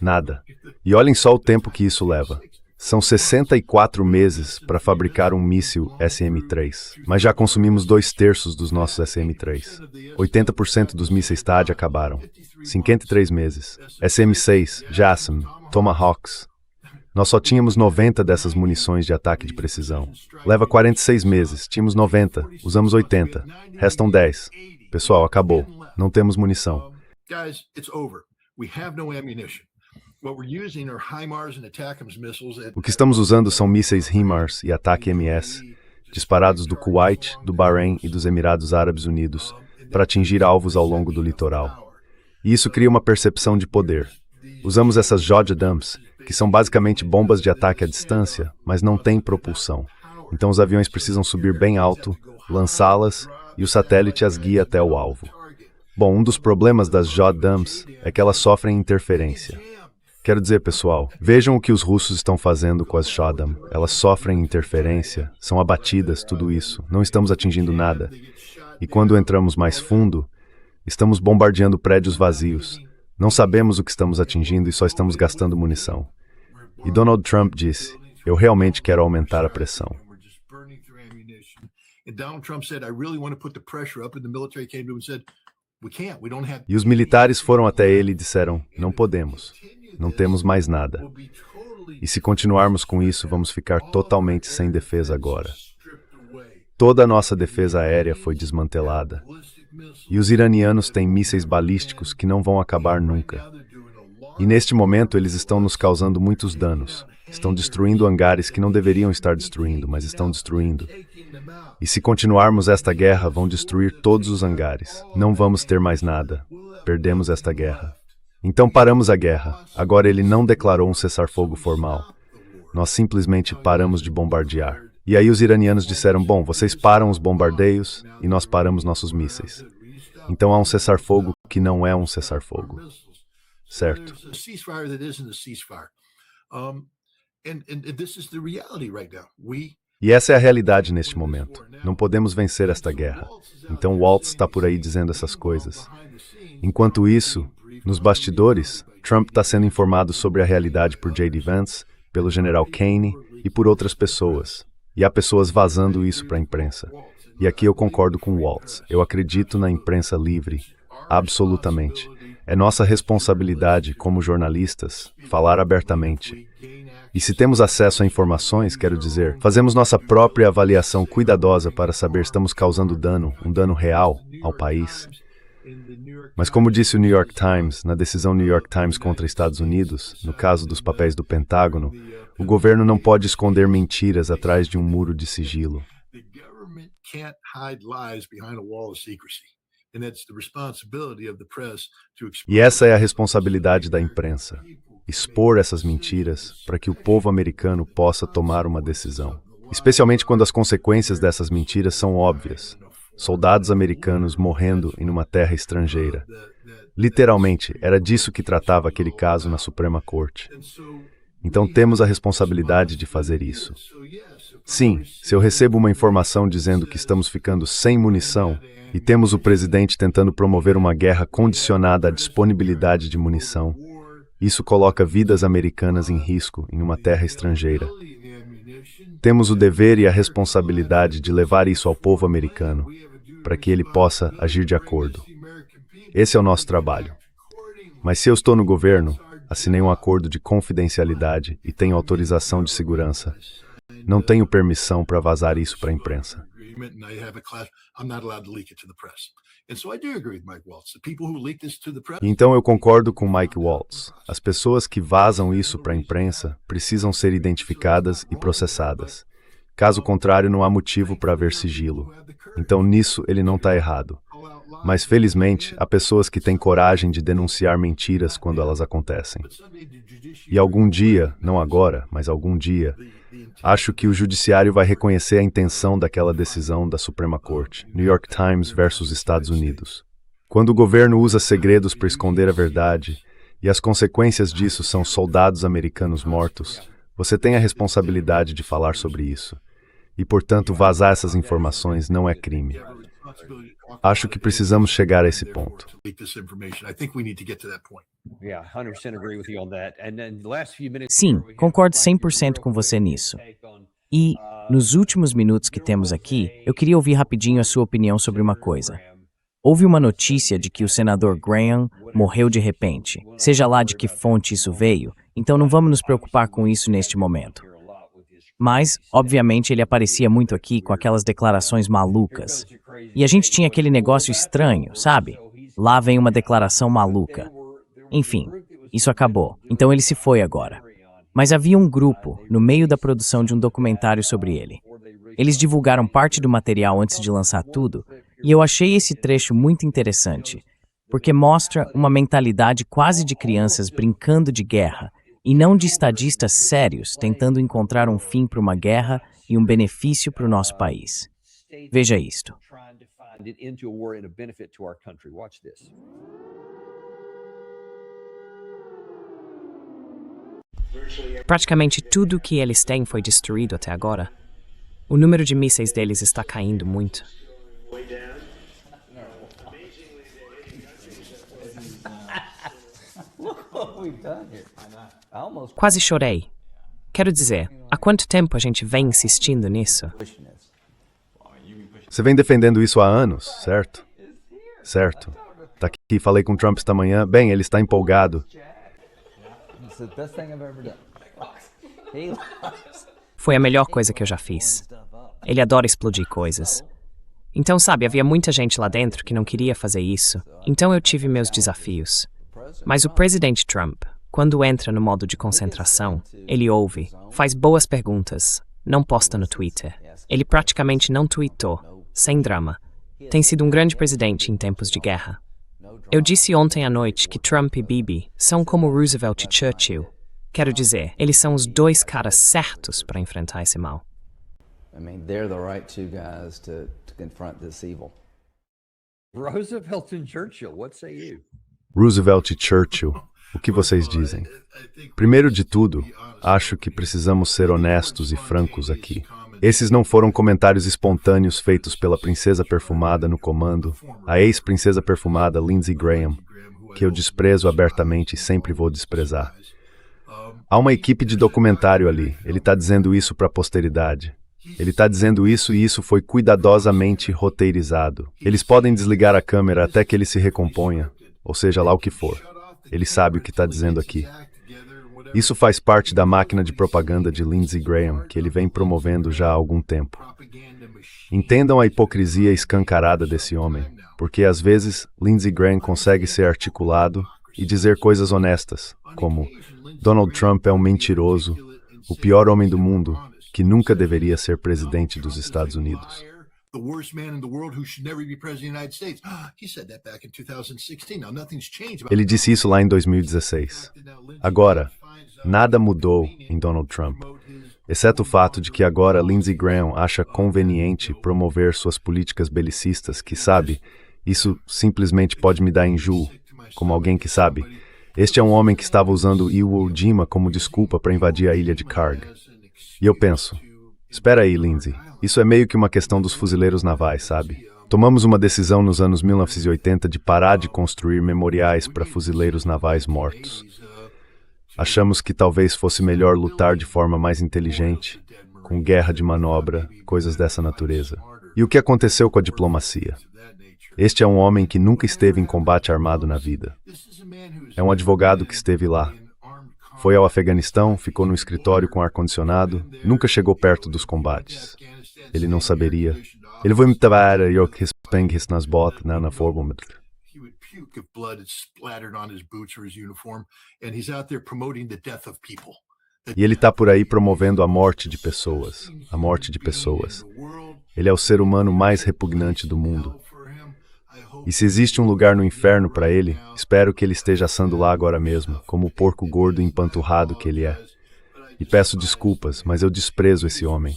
Nada. E olhem só o tempo que isso leva. São 64 meses para fabricar um míssil SM-3, mas já consumimos 2/3 dos nossos SM-3. 80% dos mísseis THAAD acabaram. 53 meses. SM-6, JASSM, Tomahawks. Nós só tínhamos 90 dessas munições de ataque de precisão. Leva 46 meses, tínhamos 90, usamos 80, restam 10. Pessoal, acabou. Não temos munição. O que estamos usando são mísseis HIMARS e ATAK-MS, disparados do Kuwait, do Bahrein e dos Emirados Árabes Unidos, para atingir alvos ao longo do litoral. E isso cria uma percepção de poder. Usamos essas JDAMs, que são basicamente bombas de ataque à distância, mas não têm propulsão. Então os aviões precisam subir bem alto, lançá-las, e o satélite as guia até o alvo. Bom, um dos problemas das JDAMs é que elas sofrem interferência. Quero dizer, pessoal, vejam o que os russos estão fazendo com as Shahdam. Elas sofrem interferência, são abatidas, tudo isso. Não estamos atingindo nada. E quando entramos mais fundo, estamos bombardeando prédios vazios. Não sabemos o que estamos atingindo e só estamos gastando munição. E Donald Trump disse, eu realmente quero aumentar a pressão. E os militares foram até ele e disseram, não podemos, não temos mais nada. E se continuarmos com isso, vamos ficar totalmente sem defesa agora. Toda a nossa defesa aérea foi desmantelada. E os iranianos têm mísseis balísticos que não vão acabar nunca. E neste momento eles estão nos causando muitos danos. Estão destruindo hangares que não deveriam estar destruindo, mas estão destruindo. E se continuarmos esta guerra, vão destruir todos os hangares. Não vamos ter mais nada. Perdemos esta guerra. Então paramos a guerra. Agora ele não declarou um cessar-fogo formal. Nós simplesmente paramos de bombardear. E aí os iranianos disseram, bom, vocês param os bombardeios e nós paramos nossos mísseis. Então há um cessar-fogo que não é um cessar-fogo. Certo? E essa é a realidade neste momento. Não podemos vencer esta guerra. Então Waltz está por aí dizendo essas coisas. Enquanto isso, nos bastidores, Trump está sendo informado sobre a realidade por J.D. Vance, pelo general Kane e por outras pessoas. E há pessoas vazando isso para a imprensa. E aqui eu concordo com Waltz. Eu acredito na imprensa livre. Absolutamente. É nossa responsabilidade, como jornalistas, falar abertamente. E se temos acesso a informações, quero dizer, fazemos nossa própria avaliação cuidadosa para saber se estamos causando dano, um dano real, ao país. Mas como disse o New York Times, na decisão New York Times contra Estados Unidos, no caso dos papéis do Pentágono, o governo não pode esconder mentiras atrás de um muro de sigilo. E essa é a responsabilidade da imprensa, expor essas mentiras para que o povo americano possa tomar uma decisão. Especialmente quando as consequências dessas mentiras são óbvias. Soldados americanos morrendo em uma terra estrangeira. Literalmente, era disso que tratava aquele caso na Suprema Corte. Então temos a responsabilidade de fazer isso. Sim, se eu recebo uma informação dizendo que estamos ficando sem munição e temos o presidente tentando promover uma guerra condicionada à disponibilidade de munição, isso coloca vidas americanas em risco em uma terra estrangeira. Temos o dever e a responsabilidade de levar isso ao povo americano, para que ele possa agir de acordo. Esse é o nosso trabalho. Mas se eu estou no governo, assinei um acordo de confidencialidade e tenho autorização de segurança, não tenho permissão para vazar isso para a imprensa. Então eu concordo com Mike Waltz. As pessoas que vazam isso para a imprensa precisam ser identificadas e processadas. Caso contrário, não há motivo para haver sigilo. Então nisso ele não está errado. Mas felizmente, há pessoas que têm coragem de denunciar mentiras quando elas acontecem. E algum dia, não agora, mas algum dia, acho que o judiciário vai reconhecer a intenção daquela decisão da Suprema Corte, New York Times versus Estados Unidos. Quando o governo usa segredos para esconder a verdade, e as consequências disso são soldados americanos mortos, você tem a responsabilidade de falar sobre isso. E, portanto, vazar essas informações não é crime. Acho que precisamos chegar a esse ponto. Sim, concordo 100% com você nisso. E, nos últimos minutos que temos aqui, eu queria ouvir rapidinho a sua opinião sobre uma coisa. Houve uma notícia de que o senador Graham morreu de repente. Seja lá de que fonte isso veio, então não vamos nos preocupar com isso neste momento. Mas, obviamente, ele aparecia muito aqui com aquelas declarações malucas. E a gente tinha aquele negócio estranho, sabe? Lá vem uma declaração maluca. Enfim, isso acabou. Então ele se foi agora. Mas havia um grupo no meio da produção de um documentário sobre ele. Eles divulgaram parte do material antes de lançar tudo, e eu achei esse trecho muito interessante, porque mostra uma mentalidade quase de crianças brincando de guerra, e não de estadistas sérios tentando encontrar um fim para uma guerra e um benefício para o nosso país. Veja isto. Praticamente tudo que eles têm foi destruído até agora. O número de mísseis deles está caindo muito. Quase chorei. Quero dizer, há quanto tempo a gente vem insistindo nisso? Você vem defendendo isso há anos, certo? Certo. Tá aqui, falei com o Trump esta manhã. Bem, ele está empolgado. Foi a melhor coisa que eu já fiz. Ele adora explodir coisas. Então, sabe, havia muita gente lá dentro que não queria fazer isso. Então eu tive meus desafios. Mas o presidente Trump, quando entra no modo de concentração, ele ouve, faz boas perguntas, não posta no Twitter. Ele praticamente não tweetou, sem drama. Tem sido um grande presidente em tempos de guerra. Eu disse ontem à noite que Trump e Bibi são como Roosevelt e Churchill. Quero dizer, eles são os dois caras certos para enfrentar esse mal. They're the right two guys to confront this evil. Roosevelt and Churchill, what say you? Roosevelt e Churchill, o que vocês dizem? Primeiro de tudo, acho que precisamos ser honestos e francos aqui. Esses não foram comentários espontâneos feitos pela princesa perfumada no comando, a ex-princesa perfumada Lindsey Graham, que eu desprezo abertamente e sempre vou desprezar. Há uma equipe de documentário ali, ele está dizendo isso para a posteridade. Ele está dizendo isso e isso foi cuidadosamente roteirizado. Eles podem desligar a câmera até que ele se recomponha, ou seja lá o que for. Ele sabe o que está dizendo aqui. Isso faz parte da máquina de propaganda de Lindsey Graham, que ele vem promovendo já há algum tempo. Entendam a hipocrisia escancarada desse homem, porque às vezes Lindsey Graham consegue ser articulado e dizer coisas honestas, como Donald Trump é um mentiroso, o pior homem do mundo, que nunca deveria ser presidente dos Estados Unidos. The worst man in the world who should never be president of the United States. He said that back in 2016. Now nothing's changed. Ele disse isso lá em 2016. Agora, nada mudou em Donald Trump, exceto o fato de que agora Lindsey Graham acha conveniente promover suas políticas belicistas que, sabe, isso simplesmente pode me dar enjoo, como alguém que sabe. Este é um homem que estava usando Iwo Jima como desculpa para invadir a ilha de Karg. E eu penso, espera aí, Lindsey. Isso é meio que uma questão dos fuzileiros navais, sabe? Tomamos uma decisão nos anos 1980 de parar de construir memoriais para fuzileiros navais mortos. Achamos que talvez fosse melhor lutar de forma mais inteligente, com guerra de manobra, coisas dessa natureza. E o que aconteceu com a diplomacia? Este é um homem que nunca esteve em combate armado na vida. É um advogado que esteve lá. Foi ao Afeganistão, ficou no escritório com ar-condicionado, nunca chegou perto dos combates. Ele não saberia. Ele foi me trabalhar e eu respengues nas botas, na forbômetro. He would puke if blood had splattered on his boots or his uniform, and he's out there promoting the death of people. E ele está por aí promovendo a morte de pessoas. A morte de pessoas. Ele é o ser humano mais repugnante do mundo. E se existe um lugar no inferno para ele, espero que ele esteja assando lá agora mesmo, como o porco gordo e empanturrado que ele é. E peço desculpas, mas eu desprezo esse homem.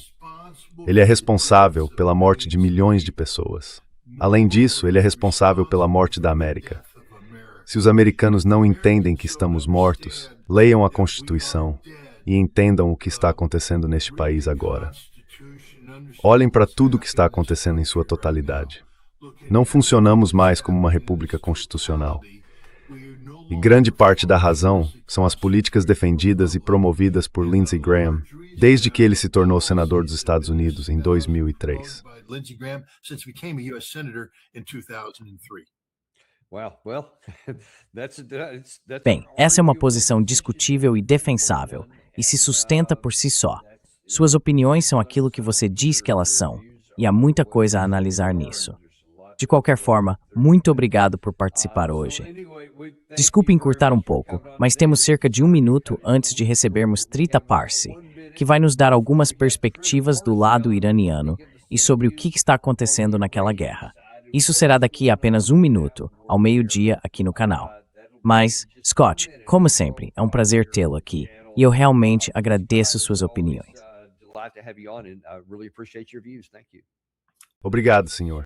Ele é responsável pela morte de milhões de pessoas. Além disso, ele é responsável pela morte da América. Se os americanos não entendem que estamos mortos, leiam a Constituição e entendam o que está acontecendo neste país agora. Olhem para tudo o que está acontecendo em sua totalidade. Não funcionamos mais como uma república constitucional. E grande parte da razão são as políticas defendidas e promovidas por Lindsey Graham desde que ele se tornou senador dos Estados Unidos em 2003. Bem, essa é uma posição discutível e defensável, e se sustenta por si só. Suas opiniões são aquilo que você diz que elas são, e há muita coisa a analisar nisso. De qualquer forma, muito obrigado por participar hoje. Desculpe encurtar um pouco, mas temos cerca de 1 minuto antes de recebermos Trita Parsi, que vai nos dar algumas perspectivas do lado iraniano e sobre o que está acontecendo naquela guerra. Isso será daqui a apenas 1 minuto, ao meio-dia aqui no canal. Mas, Scott, como sempre, é um prazer tê-lo aqui, e eu realmente agradeço suas opiniões. Obrigado, senhor.